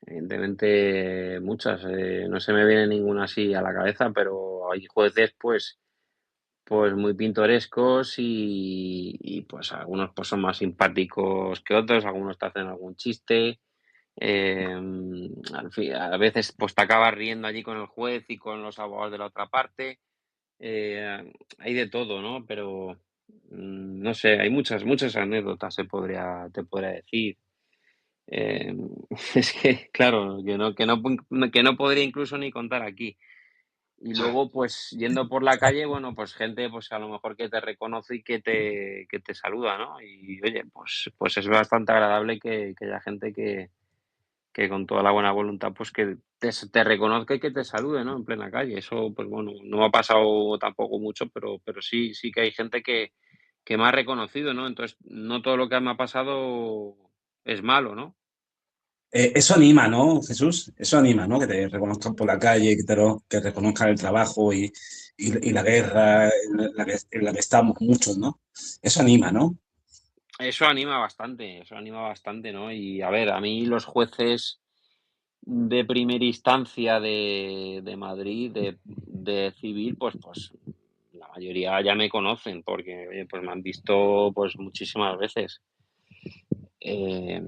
E: Evidentemente muchas. No se me viene ninguna así a la cabeza, pero hay jueces, pues muy pintorescos y pues algunos pues son más simpáticos que otros, algunos te hacen algún chiste. A veces pues te acabas riendo allí con el juez y con los abogados de la otra parte. Hay de todo, ¿no? Pero no sé, hay muchas anécdotas te podría decir. Eh, es que, claro, que no podría incluso ni contar aquí. Y luego, pues, yendo por la calle, bueno, pues gente, pues a lo mejor que te reconoce y que te saluda, ¿no? Y oye, pues es bastante agradable que haya gente que con toda la buena voluntad, pues que te reconozca y que te salude, ¿no? En plena calle. Eso, pues bueno, no me ha pasado tampoco mucho, pero sí que hay gente que me ha reconocido, ¿no? Entonces, no todo lo que me ha pasado es malo, ¿no?
D: Eso anima, ¿no, Jesús? Eso anima, ¿no? Que te reconozcan por la calle, que reconozcan el trabajo y la guerra en la que estamos muchos, ¿no? Eso anima, ¿no?
E: Eso anima bastante, ¿no? Y a ver, a mí los jueces de primera instancia de Madrid, de civil, pues la mayoría ya me conocen porque, oye, pues me han visto pues muchísimas veces. Eh,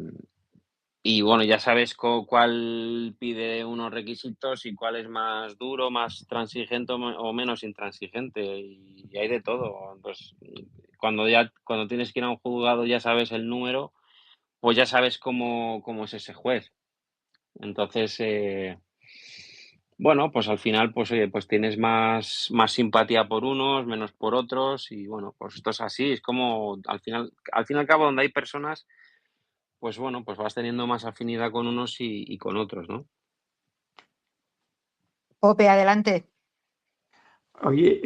E: y bueno, ya sabes cuál pide unos requisitos y cuál es más duro, más transigente o menos intransigente. Y hay de todo. Entonces, cuando tienes que ir a un juzgado ya sabes el número, pues ya sabes cómo es ese juez. Entonces, bueno, pues al final, pues oye, pues tienes más simpatía por unos, menos por otros, y bueno, pues esto es así, es como al fin y al cabo, donde hay personas, pues bueno, pues vas teniendo más afinidad con unos y con otros, ¿no?
A: Pope, adelante.
F: Oye,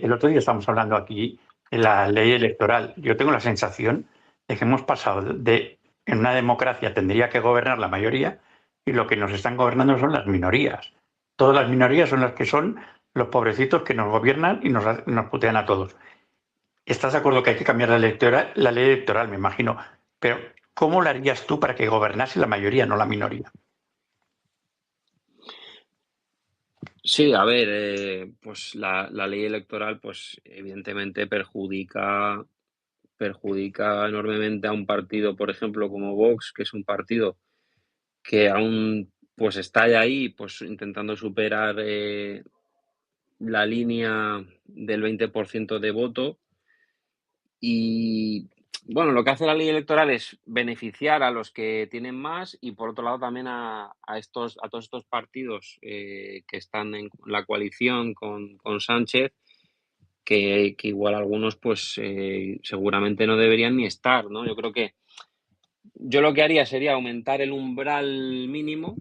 F: el otro día estamos hablando aquí de la ley electoral. Yo tengo la sensación de que hemos pasado en una democracia tendría que gobernar la mayoría y lo que nos están gobernando son las minorías. Todas las minorías son las que son los pobrecitos que nos gobiernan y nos putean a todos. ¿Estás de acuerdo que hay que cambiar la ley electoral, me imagino? Pero ¿cómo lo harías tú para que gobernase la mayoría, no la minoría?
E: Sí, a ver, pues la ley electoral, pues evidentemente perjudica enormemente a un partido, por ejemplo, como Vox, que es un partido que aún pues está ahí, pues intentando superar la línea del 20% de voto. Y bueno, lo que hace la ley electoral es beneficiar a los que tienen más y por otro lado también a todos estos partidos que están en la coalición con Sánchez, que igual algunos pues seguramente no deberían ni estar, ¿no? Yo creo que yo lo que haría sería aumentar el umbral mínimo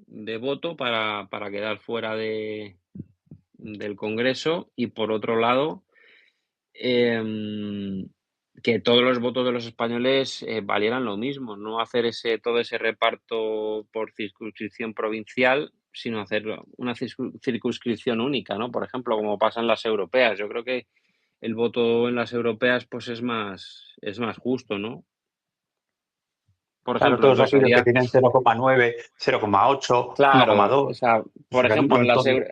E: de voto para quedar fuera del Congreso y por otro lado que todos los votos de los españoles valieran lo mismo, no hacer todo ese reparto por circunscripción provincial, sino hacer una circunscripción única, ¿no? Por ejemplo, como pasa en las europeas. Yo creo que el voto en las europeas pues es más justo, ¿no? Por
F: Claro,
E: ejemplo,
F: todos
E: entonces
F: aquellos que
E: haría,
F: tienen 0,9, 0,8,
E: claro,
F: 1,2,
E: o sea, por
F: serán un
E: ejemplo,
F: montón.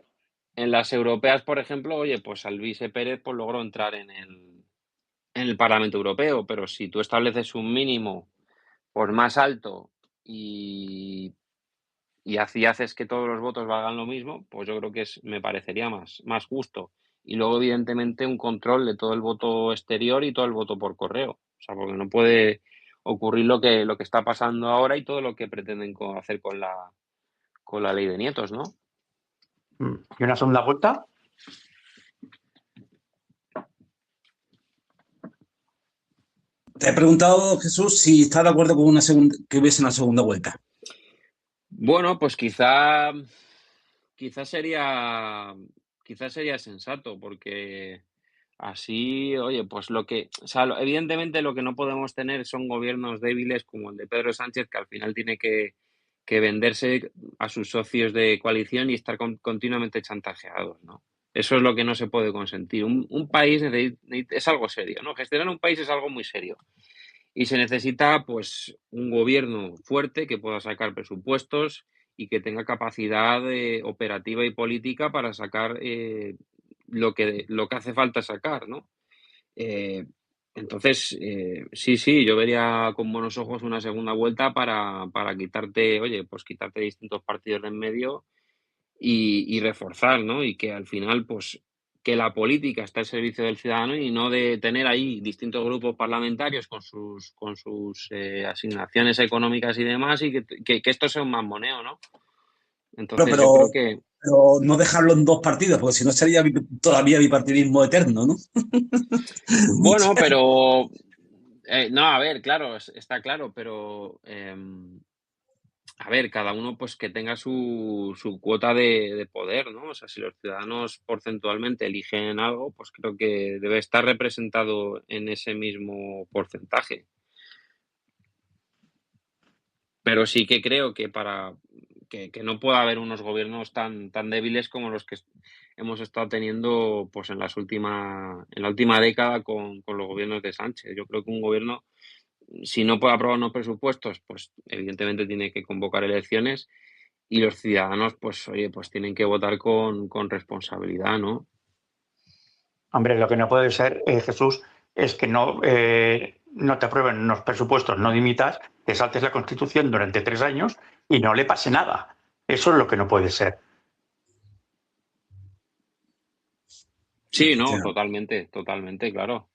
E: en las europeas, por ejemplo, oye, pues Alvise Pérez pues logró entrar en el Parlamento Europeo, pero si tú estableces un mínimo pues más alto y así haces que todos los votos valgan lo mismo, pues yo creo que me parecería más justo. Y luego, evidentemente, un control de todo el voto exterior y todo el voto por correo. O sea, porque no puede ocurrir lo que está pasando ahora y todo lo que pretenden hacer con la ley de nietos, ¿no?
F: ¿Y una segunda vuelta?
D: Te he preguntado, Jesús, si estás de acuerdo con que hubiese una segunda vuelta.
E: Bueno, pues quizás sería sensato, porque así, oye, pues evidentemente lo que no podemos tener son gobiernos débiles como el de Pedro Sánchez, que al final tiene que venderse a sus socios de coalición y estar continuamente chantajeados, ¿no? Eso es lo que no se puede consentir. Un país es algo serio, ¿no? Gestionar un país es algo muy serio. Y se necesita, pues, un gobierno fuerte que pueda sacar presupuestos y que tenga capacidad operativa y política para sacar lo que hace falta sacar, ¿no? Eh, entonces, sí, yo vería con buenos ojos una segunda vuelta para quitarte, oye, pues quitarte distintos partidos de en medio y reforzar, ¿no? Y que al final, pues, que la política está al servicio del ciudadano y no de tener ahí distintos grupos parlamentarios con sus asignaciones económicas y demás, y que esto sea un mamoneo, ¿no? Entonces yo creo que...
D: Pero no dejarlo en dos partidos, porque si no sería todavía bipartidismo eterno, ¿no?
E: Bueno, pero... no, a ver, claro, está claro, pero... a ver, cada uno pues que tenga su cuota de poder, ¿no? O sea, si los ciudadanos porcentualmente eligen algo, pues creo que debe estar representado en ese mismo porcentaje. Pero sí que creo que para que no pueda haber unos gobiernos tan débiles como los que hemos estado teniendo pues en la última década con los gobiernos de Sánchez. Yo creo que un gobierno, si no puede aprobar unos presupuestos, pues evidentemente tiene que convocar elecciones y los ciudadanos, pues oye, pues tienen que votar con responsabilidad, ¿no?
F: Hombre, lo que no puede ser, Jesús, es que no te aprueben unos presupuestos, no dimitas, te saltes la Constitución durante 3 años y no le pase nada. Eso es lo que no puede ser.
E: Sí, no, totalmente, claro.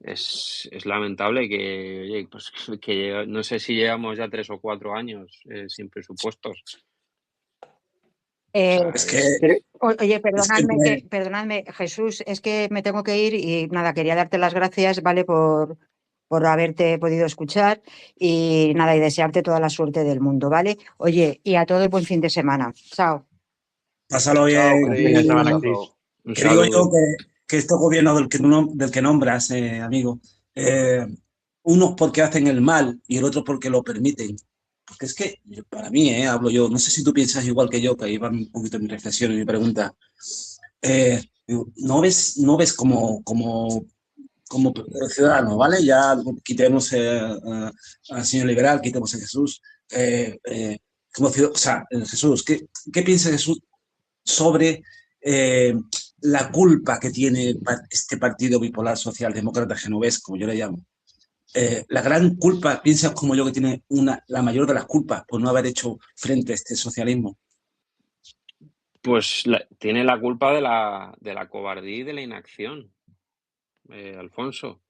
E: Es lamentable que, oye, pues que no sé si llevamos ya 3 o 4 años sin presupuestos.
D: Es que...
A: Oye, perdonadme, Jesús, es que me tengo que ir y nada, quería darte las gracias, ¿vale? Por haberte podido escuchar y nada, y desearte toda la suerte del mundo, ¿vale? Oye, y a todo el buen fin de semana. Chao.
D: Pásalo bien.
C: Chao, Cris.
F: Un
C: Un
F: saludo.
C: abrazo.
D: Que digo yo que estos gobiernos del que nombras, amigo, unos porque hacen el mal y el otro porque lo permiten. Porque es que, para mí, hablo yo, no sé si tú piensas igual que yo, que ahí va un poquito mi reflexión y mi pregunta. ¿No ves como ciudadano, ¿vale? Ya quitemos al señor liberal, quitemos a Jesús. O sea, Jesús, ¿qué piensa Jesús sobre la culpa que tiene este partido bipolar socialdemócrata genovés, como yo le llamo? La gran culpa, piensas como yo, que tiene la mayor de las culpas por no haber hecho frente a este socialismo.
E: Pues tiene la culpa de la cobardía y de la inacción, Alfonso.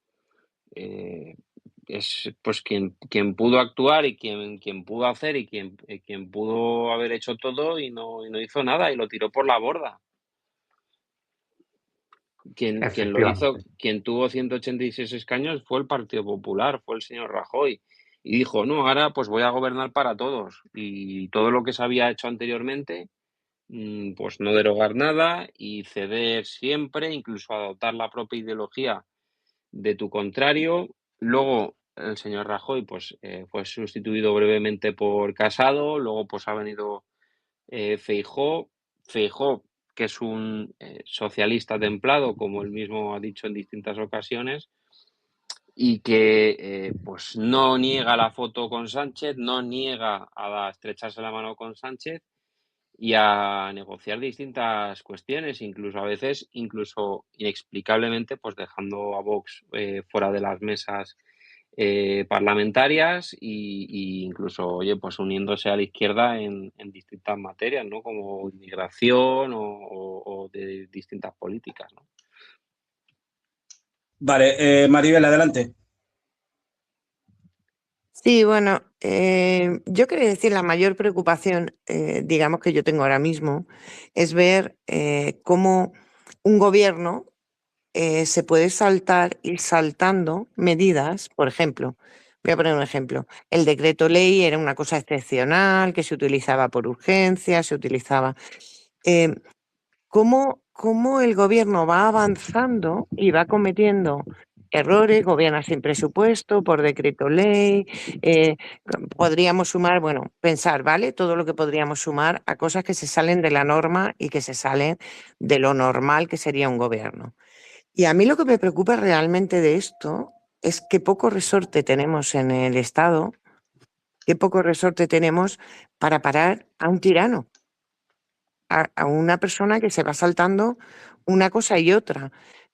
E: Es pues quien pudo actuar y quien pudo hacer y quien pudo haber hecho todo y no hizo nada y lo tiró por la borda. Quien lo hizo, quien tuvo 186 escaños fue el Partido Popular, fue el señor Rajoy. Y dijo, no, ahora pues voy a gobernar para todos. Y todo lo que se había hecho anteriormente, pues no derogar nada y ceder siempre, incluso adoptar la propia ideología de tu contrario. Luego el señor Rajoy pues fue sustituido brevemente por Casado, luego pues ha venido Feijóo, que es un socialista templado, como él mismo ha dicho en distintas ocasiones, y que pues no niega la foto con Sánchez, no niega a estrecharse la mano con Sánchez y a negociar distintas cuestiones, incluso a veces, incluso inexplicablemente, pues dejando a Vox fuera de las mesas parlamentarias y incluso, oye, pues uniéndose a la izquierda en distintas materias, ¿no? Como inmigración o de distintas políticas, ¿no?
D: Vale, Maribel, adelante.
I: Sí, bueno, yo quería decir, la mayor preocupación, digamos, que yo tengo ahora mismo, es ver cómo un gobierno se puede ir saltando medidas. Por ejemplo, voy a poner un ejemplo. El decreto ley era una cosa excepcional que se utilizaba por urgencia, se utilizaba. eh, cómo el gobierno va avanzando y va cometiendo errores, gobierna sin presupuesto, por decreto ley, podríamos sumar, bueno, pensar, ¿vale? Todo lo que podríamos sumar a cosas que se salen de la norma y que se salen de lo normal que sería un gobierno. Y a mí lo que me preocupa realmente de esto es qué poco resorte tenemos en el Estado, qué poco resorte tenemos para parar a un tirano, a una persona que se va saltando una cosa y otra.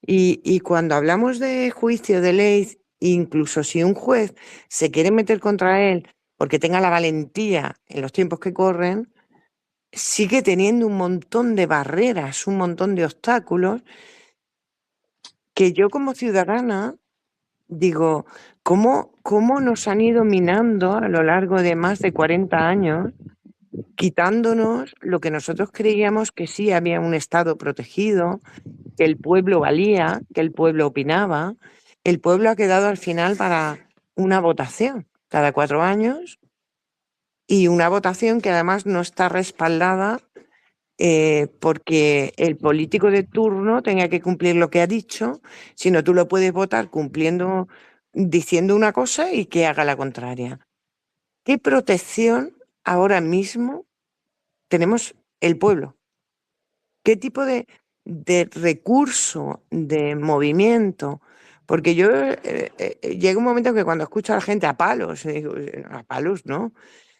I: Y cuando hablamos de juicio de ley, incluso si un juez se quiere meter contra él porque tenga la valentía en los tiempos que corren, sigue teniendo un montón de barreras, un montón de obstáculos que yo como ciudadana digo, ¿cómo nos han ido minando a lo largo de más de 40 años, quitándonos lo que nosotros creíamos que sí había un Estado protegido, que el pueblo valía, que el pueblo opinaba? El pueblo ha quedado al final para una votación cada 4 años y una votación que además no está respaldada porque el político de turno tenga que cumplir lo que ha dicho, sino tú lo puedes votar diciendo una cosa y que haga la contraria. ¿Qué protección ahora mismo tenemos el pueblo? ¿Qué tipo de recurso, de movimiento? Porque yo llega un momento que cuando escucho a la gente a palos, digo, a palos, ¿no?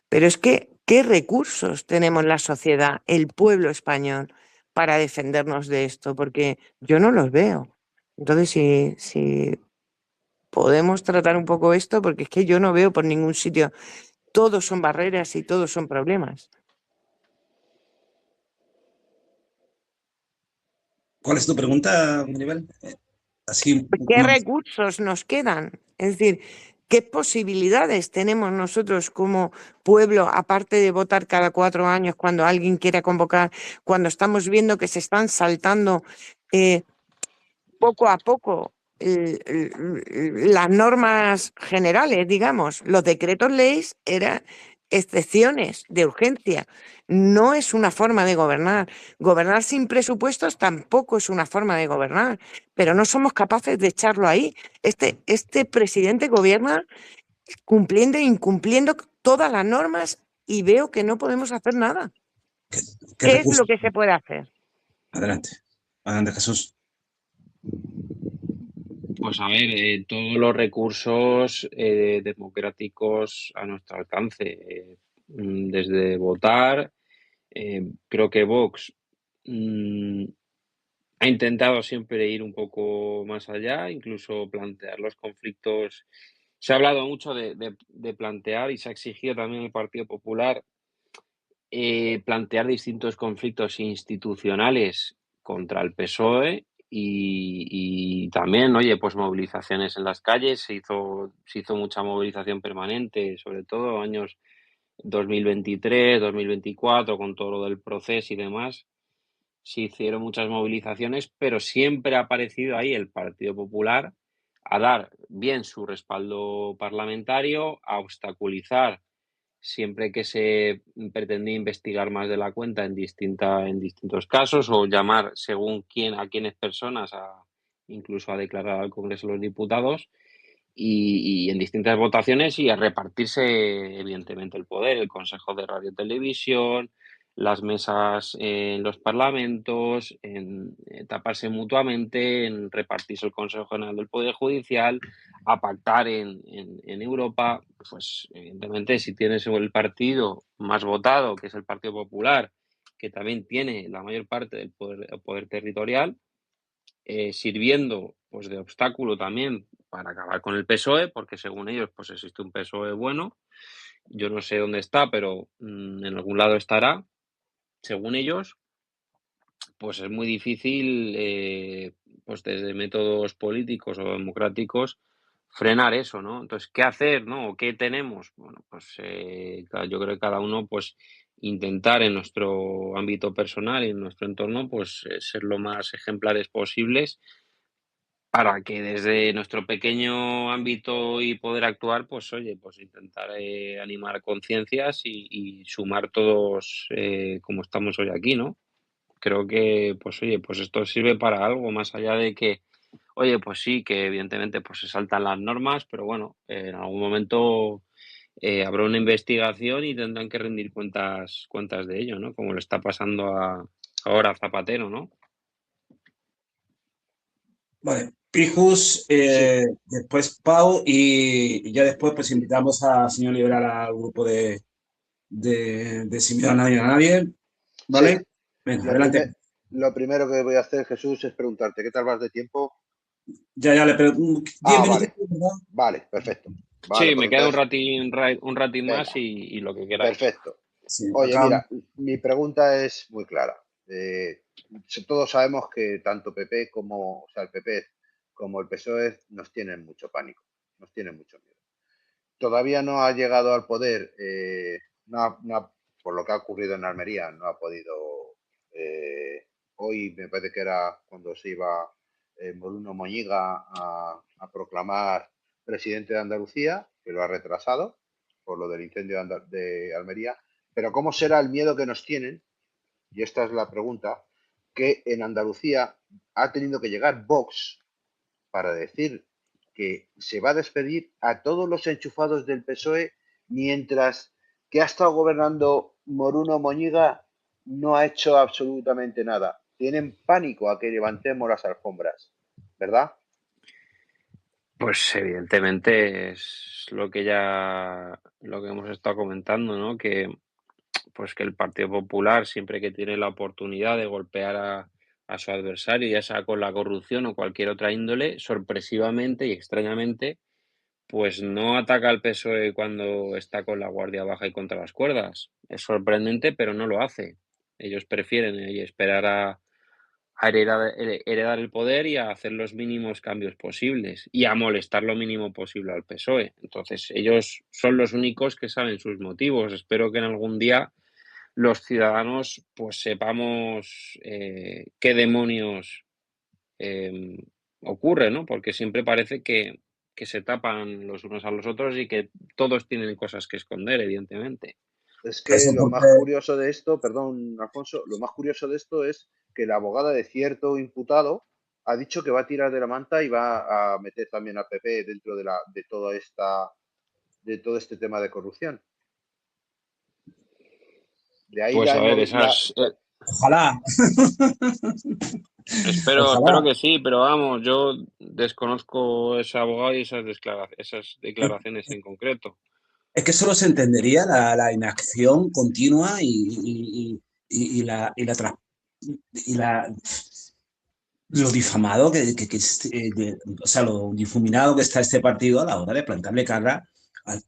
I: Pero es que, ¿qué recursos tenemos la sociedad, el pueblo español, para defendernos de esto? Porque yo no los veo. Entonces, si podemos tratar un poco esto, porque es que yo no veo por ningún sitio, todos son barreras y todos son problemas.
D: ¿Cuál es tu pregunta, Maribel? Así,
I: ¿Qué
D: más.
I: recursos nos quedan? Es decir, ¿qué posibilidades tenemos nosotros como pueblo, aparte de votar cada 4 años cuando alguien quiera convocar, cuando estamos viendo que se están saltando poco a poco las normas generales, digamos? Los decretos leyes eran excepciones de urgencia. No es una forma de gobernar. Gobernar sin presupuestos tampoco es una forma de gobernar, pero no somos capaces de echarlo ahí. Este presidente gobierna cumpliendo e incumpliendo todas las normas y veo que no podemos hacer nada.
D: ¿Qué
I: ¿Qué es lo
D: recursos?
I: que se puede hacer?
D: Adelante. Adelante, Jesús.
E: Pues a ver, todos los recursos democráticos a nuestro alcance, desde votar, creo que Vox ha intentado siempre ir un poco más allá, incluso plantear los conflictos. Se ha hablado mucho de plantear y se ha exigido también el Partido Popular plantear distintos conflictos institucionales contra el PSOE y también, oye, pues movilizaciones en las calles. Se hizo mucha movilización permanente, sobre todo años 2023, 2024, con todo lo del proceso y demás. Se hicieron muchas movilizaciones, pero siempre ha aparecido ahí el Partido Popular a dar bien su respaldo parlamentario, a obstaculizar siempre que se pretendía investigar más de la cuenta en distintos casos o llamar según quién a quiénes personas incluso a declarar al Congreso de los Diputados y en distintas votaciones y a repartirse evidentemente el poder, el Consejo de Radio y Televisión, las mesas en los parlamentos, en taparse mutuamente, en repartirse el Consejo General del Poder Judicial, a pactar en Europa. Pues evidentemente si tienes el partido más votado, que es el Partido Popular, que también tiene la mayor parte del poder territorial, sirviendo pues de obstáculo también para acabar con el PSOE, porque según ellos pues existe un PSOE bueno. Yo no sé dónde está, pero en algún lado estará, según ellos. Pues es muy difícil, pues desde métodos políticos o democráticos, frenar eso, ¿no? Entonces, ¿qué hacer, no? ¿O qué tenemos? Bueno, pues yo creo que cada uno, pues, intentar en nuestro ámbito personal y en nuestro entorno, pues, ser lo más ejemplares posibles para que desde nuestro pequeño ámbito y poder actuar, pues, oye, pues intentar animar conciencias y sumar todos como estamos hoy aquí, ¿no? Creo que, pues oye, pues esto sirve para algo, más allá de que, oye, pues sí, que evidentemente pues se saltan las normas, pero bueno, en algún momento habrá una investigación y tendrán que rendir cuentas de ello, ¿no? Como le está pasando ahora a Zapatero, ¿no?
D: Vale, Pijus, después Pau y ya después pues invitamos al señor Liberal al grupo de Sin Miedo a Nadie, ¿vale?
C: Sí.
D: Venga, adelante.
C: Lo primero que voy a hacer, Jesús, es preguntarte, ¿qué tal vas de tiempo?
D: Ya le pregunto. 10 minutos, ¿verdad?
C: Vale, perfecto. Vale,
E: Sí,
C: pues
E: me queda
C: entonces,
E: un ratín
C: venga,
E: más y lo que queráis.
C: perfecto.
D: Sí,
C: Oye,
D: acá.
C: mira, mi pregunta es muy clara. Todos sabemos que tanto PP como, o sea, el PP como el PSOE nos tienen mucho pánico, nos tienen mucho miedo. Todavía no ha llegado al poder, por lo que ha ocurrido en Almería, no ha podido. Hoy me parece que era cuando se iba Moruno Moñiga a proclamar presidente de Andalucía, que lo ha retrasado por lo del incendio de Almería. Pero ¿cómo será el miedo que nos tienen? Y esta es la pregunta, que en Andalucía ha tenido que llegar Vox para decir que se va a despedir a todos los enchufados del PSOE mientras que ha estado gobernando Moruno Moñiga no ha hecho absolutamente nada. Tienen pánico a que levantemos las alfombras, ¿verdad?
E: Pues evidentemente es lo que hemos estado comentando, ¿no? Que pues que el Partido Popular, siempre que tiene la oportunidad de golpear a su adversario, ya sea con la corrupción o cualquier otra índole, sorpresivamente y extrañamente, pues no ataca al PSOE cuando está con la guardia baja y contra las cuerdas. Es sorprendente, pero no lo hace. Ellos prefieren esperar a heredar el poder y a hacer los mínimos cambios posibles y a molestar lo mínimo posible al PSOE. Entonces, ellos son los únicos que saben sus motivos. Espero que en algún día los ciudadanos pues sepamos qué demonios ocurre, ¿no? Porque siempre parece que se tapan los unos a los otros y que todos tienen cosas que esconder, evidentemente.
C: Es que lo más curioso de esto, perdón, Alfonso, lo más curioso de esto es que la abogada de cierto imputado ha dicho que va a tirar de la manta y va a meter también al PP dentro de todo este tema de corrupción. De ahí
E: Pues
C: la,
E: a ver,
D: Ojalá.
E: Espero que sí, pero vamos, yo desconozco ese abogado y esas declaraciones en concreto.
D: Es que solo se entendería la inacción continua y lo difamado o sea, lo difuminado que está este partido a la hora de plantarle cara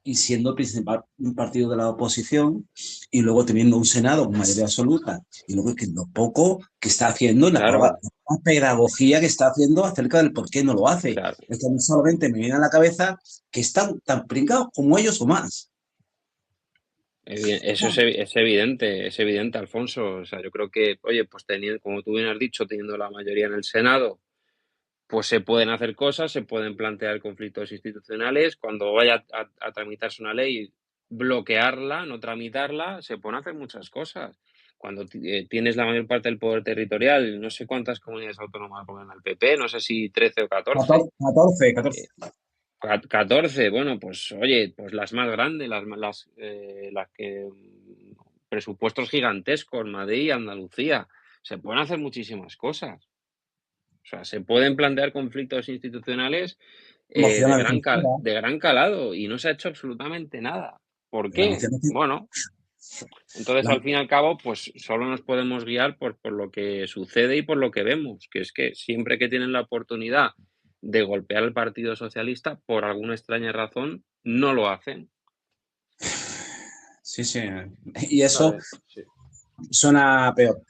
D: y siendo principal un partido de la oposición y luego teniendo un Senado con mayoría absoluta y luego que lo poco que está haciendo la pedagogía que está haciendo acerca del por qué no lo hace.
E: Claro.
D: Es que a mí solamente me viene a la cabeza que están tan pringados como ellos o más.
E: Eso es evidente, Alfonso. O sea, yo creo que, oye, pues como tú bien has dicho, teniendo la mayoría en el Senado, pues se pueden hacer cosas, se pueden plantear conflictos institucionales. Cuando vaya a tramitarse una ley, bloquearla, no tramitarla, se pueden hacer muchas cosas. Cuando tienes la mayor parte del poder territorial, no sé cuántas comunidades autónomas gobierna el PP, no sé si 13 o 14.
D: 14.
E: 14, bueno, pues oye, pues las más grandes, las que presupuestos gigantescos, Madrid, Andalucía, se pueden hacer muchísimas cosas. O sea, se pueden plantear conflictos institucionales de gran calado y no se ha hecho absolutamente nada. ¿Por qué? Bueno, entonces al fin y al cabo, pues solo nos podemos guiar por lo que sucede y por lo que vemos, que es que siempre que tienen la oportunidad de golpear al Partido Socialista, por alguna extraña razón, no lo hacen.
D: Sí, sí. Y eso
C: Sí.
D: suena peor.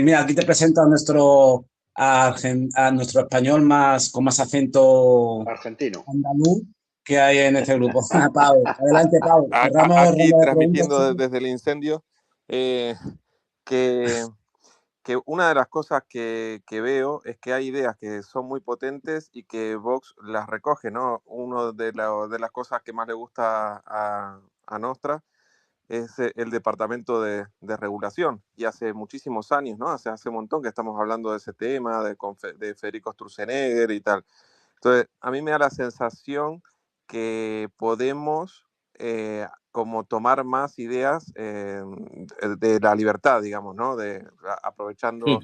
D: Mira, aquí te presento a nuestro español con más acento
C: Argentino.
D: andaluz que hay en este grupo. Pau, adelante, Pau. Cerramos
J: Aquí
D: ronda de
J: transmitiendo
D: preguntas.
J: desde el incendio, que una de las cosas que veo es que hay ideas que son muy potentes y que Vox las recoge, ¿no? Una de las cosas que más le gusta a Nostra es el departamento de regulación. Y hace muchísimos años, ¿no? Hace un montón que estamos hablando de ese tema, de Federico Sturzenegger y tal. Entonces, a mí me da la sensación que podemos como tomar más ideas de la libertad, digamos, ¿no? Aprovechando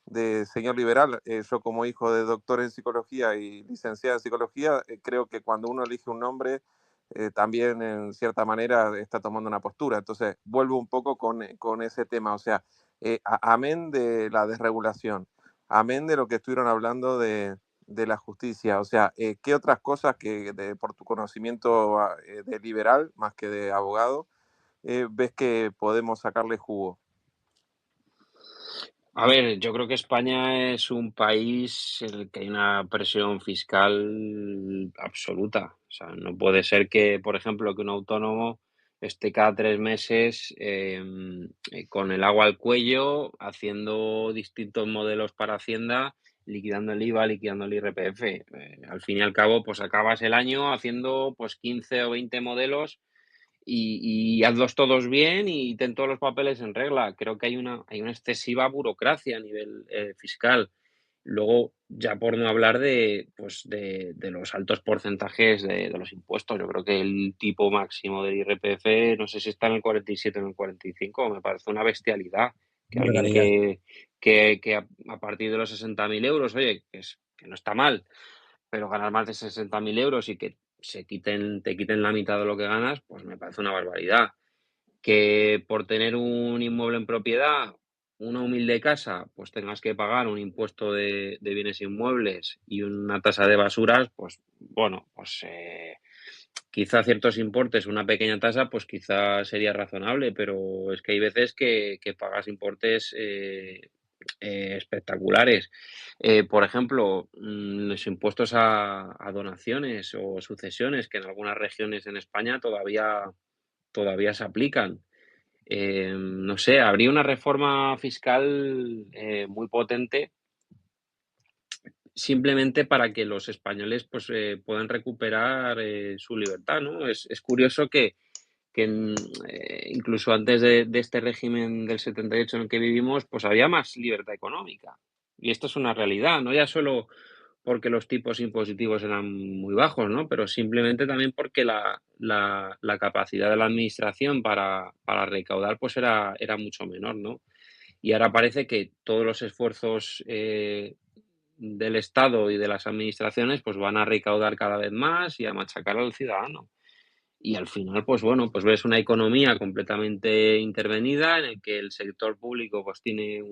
J: de señor liberal, yo como hijo de doctor en psicología y licenciado en psicología, creo que cuando uno elige un nombre, también en cierta manera está tomando una postura. Entonces, vuelvo un poco con ese tema. O sea, amén de la desregulación, amén de lo que estuvieron hablando de la justicia. O sea, ¿qué otras cosas por tu conocimiento de liberal, más que de abogado, ves que podemos sacarle jugo?
E: A ver, yo creo que España es un país en el que hay una presión fiscal absoluta. O sea, no puede ser que, por ejemplo, que un autónomo esté cada 3 meses con el agua al cuello, haciendo distintos modelos para Hacienda, liquidando el IVA, liquidando el IRPF. Al fin y al cabo, pues acabas el año haciendo pues 15 o 20 modelos y hazlos todos bien y ten todos los papeles en regla. Creo que hay una excesiva burocracia a nivel fiscal. Luego, ya por no hablar pues de los altos porcentajes de los impuestos. Yo creo que el tipo máximo del IRPF, no sé si está en el 47 o en el 45, me parece una bestialidad. Que alguien que a partir de los 60.000 euros, oye, que no está mal, pero ganar más de 60.000 euros y que te quiten la mitad de lo que ganas, pues me parece una barbaridad. Que por tener un inmueble en propiedad, una humilde casa, pues tengas que pagar un impuesto de bienes inmuebles y una tasa de basuras, pues bueno, pues quizá ciertos importes, una pequeña tasa, pues quizá sería razonable, pero es que hay veces que pagas importes espectaculares. Por ejemplo, los impuestos a donaciones o sucesiones, que en algunas regiones en España todavía se aplican. No sé, habría una reforma fiscal muy potente simplemente para que los españoles pues, puedan recuperar su libertad, ¿no? Es curioso que incluso antes de este régimen del 78 en el que vivimos, pues había más libertad económica. Y esto es una realidad, no ya solo porque los tipos impositivos eran muy bajos, ¿no? Pero simplemente también porque la capacidad de la administración para recaudar pues era mucho menor, ¿no? Y ahora parece que todos los esfuerzos del Estado y de las administraciones pues van a recaudar cada vez más y a machacar al ciudadano. Y al final, pues bueno, pues ves una economía completamente intervenida en el que el sector público pues tiene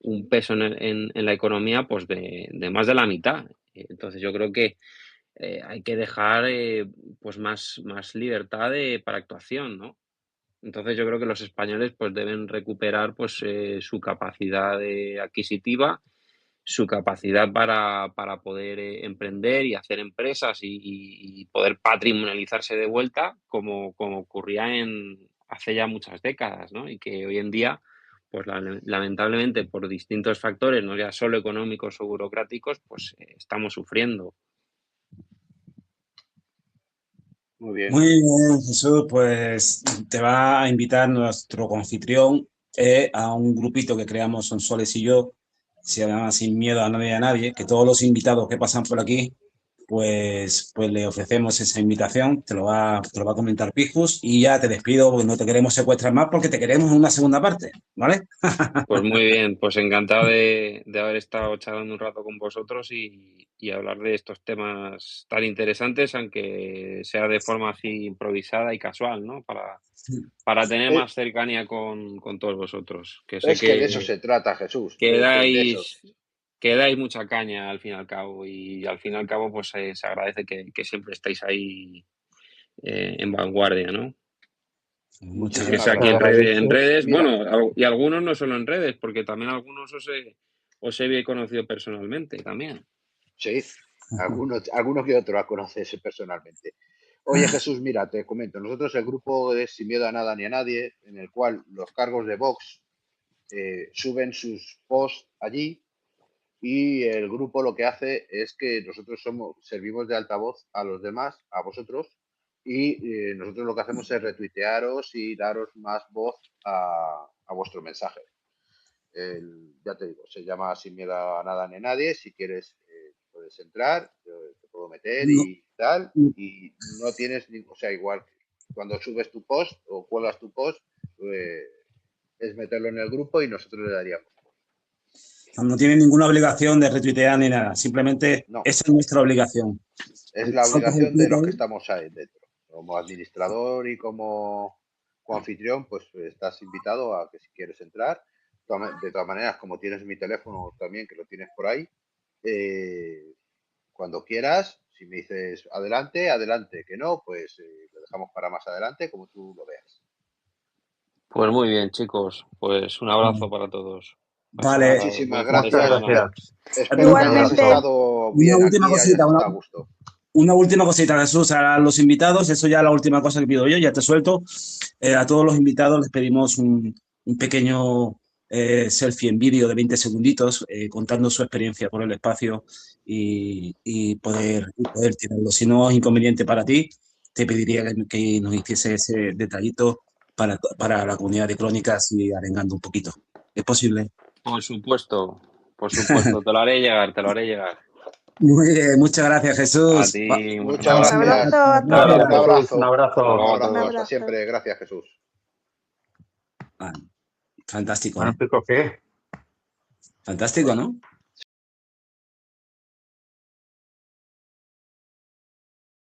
E: un peso en la economía pues de más de la mitad. Entonces yo creo que hay que dejar pues más libertad para actuación, ¿no? Entonces yo creo que los españoles pues deben recuperar pues su capacidad adquisitiva, su capacidad para poder emprender y hacer empresas y poder patrimonializarse de vuelta, como ocurría hace ya muchas décadas, ¿no? Y que hoy en día, pues lamentablemente por distintos factores, no ya solo económicos o burocráticos, pues estamos sufriendo.
C: Muy bien.
D: Muy bien, Jesús, pues te va a invitar nuestro confitrión a un grupito que creamos Sonsoles y yo, se llama Sin Miedo a Nadie a Nadie, que todos los invitados que pasan por aquí, pues le ofrecemos esa invitación, te lo va a comentar Pijus y ya te despido porque no te queremos secuestrar más porque te queremos en una segunda parte, ¿vale?
E: Pues muy bien, pues encantado de haber estado charlando un rato con vosotros y hablar de estos temas tan interesantes, aunque sea de forma así improvisada y casual, ¿no? Para tener más cercanía con todos vosotros. Que sé
C: Es que de eso se trata, Jesús. De eso.
E: que dais mucha caña al fin y al cabo, y al fin y al cabo pues se agradece que siempre estéis ahí en vanguardia, ¿no?
D: Muchas
E: Que
C: Muchísimas
E: sea aquí
C: gracias.
E: en redes,
C: Mira,
E: bueno, y algunos no solo en redes, porque también algunos os he conocido personalmente también.
C: sí, algunos que otros la conoces personalmente. Oye, Jesús, mira, te comento. Nosotros el grupo es Sin Miedo a Nada ni a Nadie, en el cual los cargos de Vox suben sus posts allí, y el grupo lo que hace es que nosotros servimos de altavoz a los demás, a vosotros, y nosotros lo que hacemos es retuitearos y daros más voz a vuestro mensaje. Ya te digo, se llama Sin Miedo a Nada ni a Nadie. Si quieres, puedes entrar, te puedo meter
D: No,
C: y tal, y no tienes, o sea, igual cuando subes tu post o cuelgas tu post, es meterlo en el grupo y nosotros le daríamos.
D: no tiene ninguna obligación de retuitear ni nada, simplemente
C: No,
D: esa es nuestra obligación.
C: es la
D: Faltas el
C: obligación de los que
D: Twitter,
C: estamos ahí dentro. Como administrador y como anfitrión, pues estás invitado a que si quieres entrar. De todas maneras, como tienes mi teléfono también, que lo tienes por ahí, cuando quieras, si me dices adelante, adelante, que no, pues lo dejamos para más adelante, como tú lo veas.
E: Pues muy bien, chicos, pues un abrazo para todos.
D: Vale.
C: Muchísimas
E: Buen fin de
C: gracias.
E: semana.
C: Espero que hayas
B: Igualmente.
C: estado
D: Una
C: bien
D: última
C: aquí,
D: cosita,
C: hayas estado a gusto.
D: una última cosita, Jesús, a los invitados, eso ya es la última cosa que pido yo, ya te suelto. A todos los invitados les pedimos un pequeño selfie en vídeo de 20 segunditos contando su experiencia por el espacio y poder tirarlo. Si no es inconveniente para ti, te pediría que nos hiciese ese detallito para la comunidad de Crónicas y arengando un poquito. ¿Es posible?
E: Por supuesto, te lo haré llegar, te lo haré llegar.
D: Muy bien, muchas gracias,
E: A
D: Jesús.
E: ti,
C: Muchas
D: Vamos
B: Un
C: gracias.
B: abrazo a
C: Un
B: todos.
C: abrazo.
F: Un abrazo.
E: Hasta luego a
C: Un abrazo.
E: todos.
C: Hasta siempre. Gracias, Jesús.
D: Fantástico,
F: Bueno,
D: ¿eh?
F: ¿qué?
D: Fantástico, ¿no?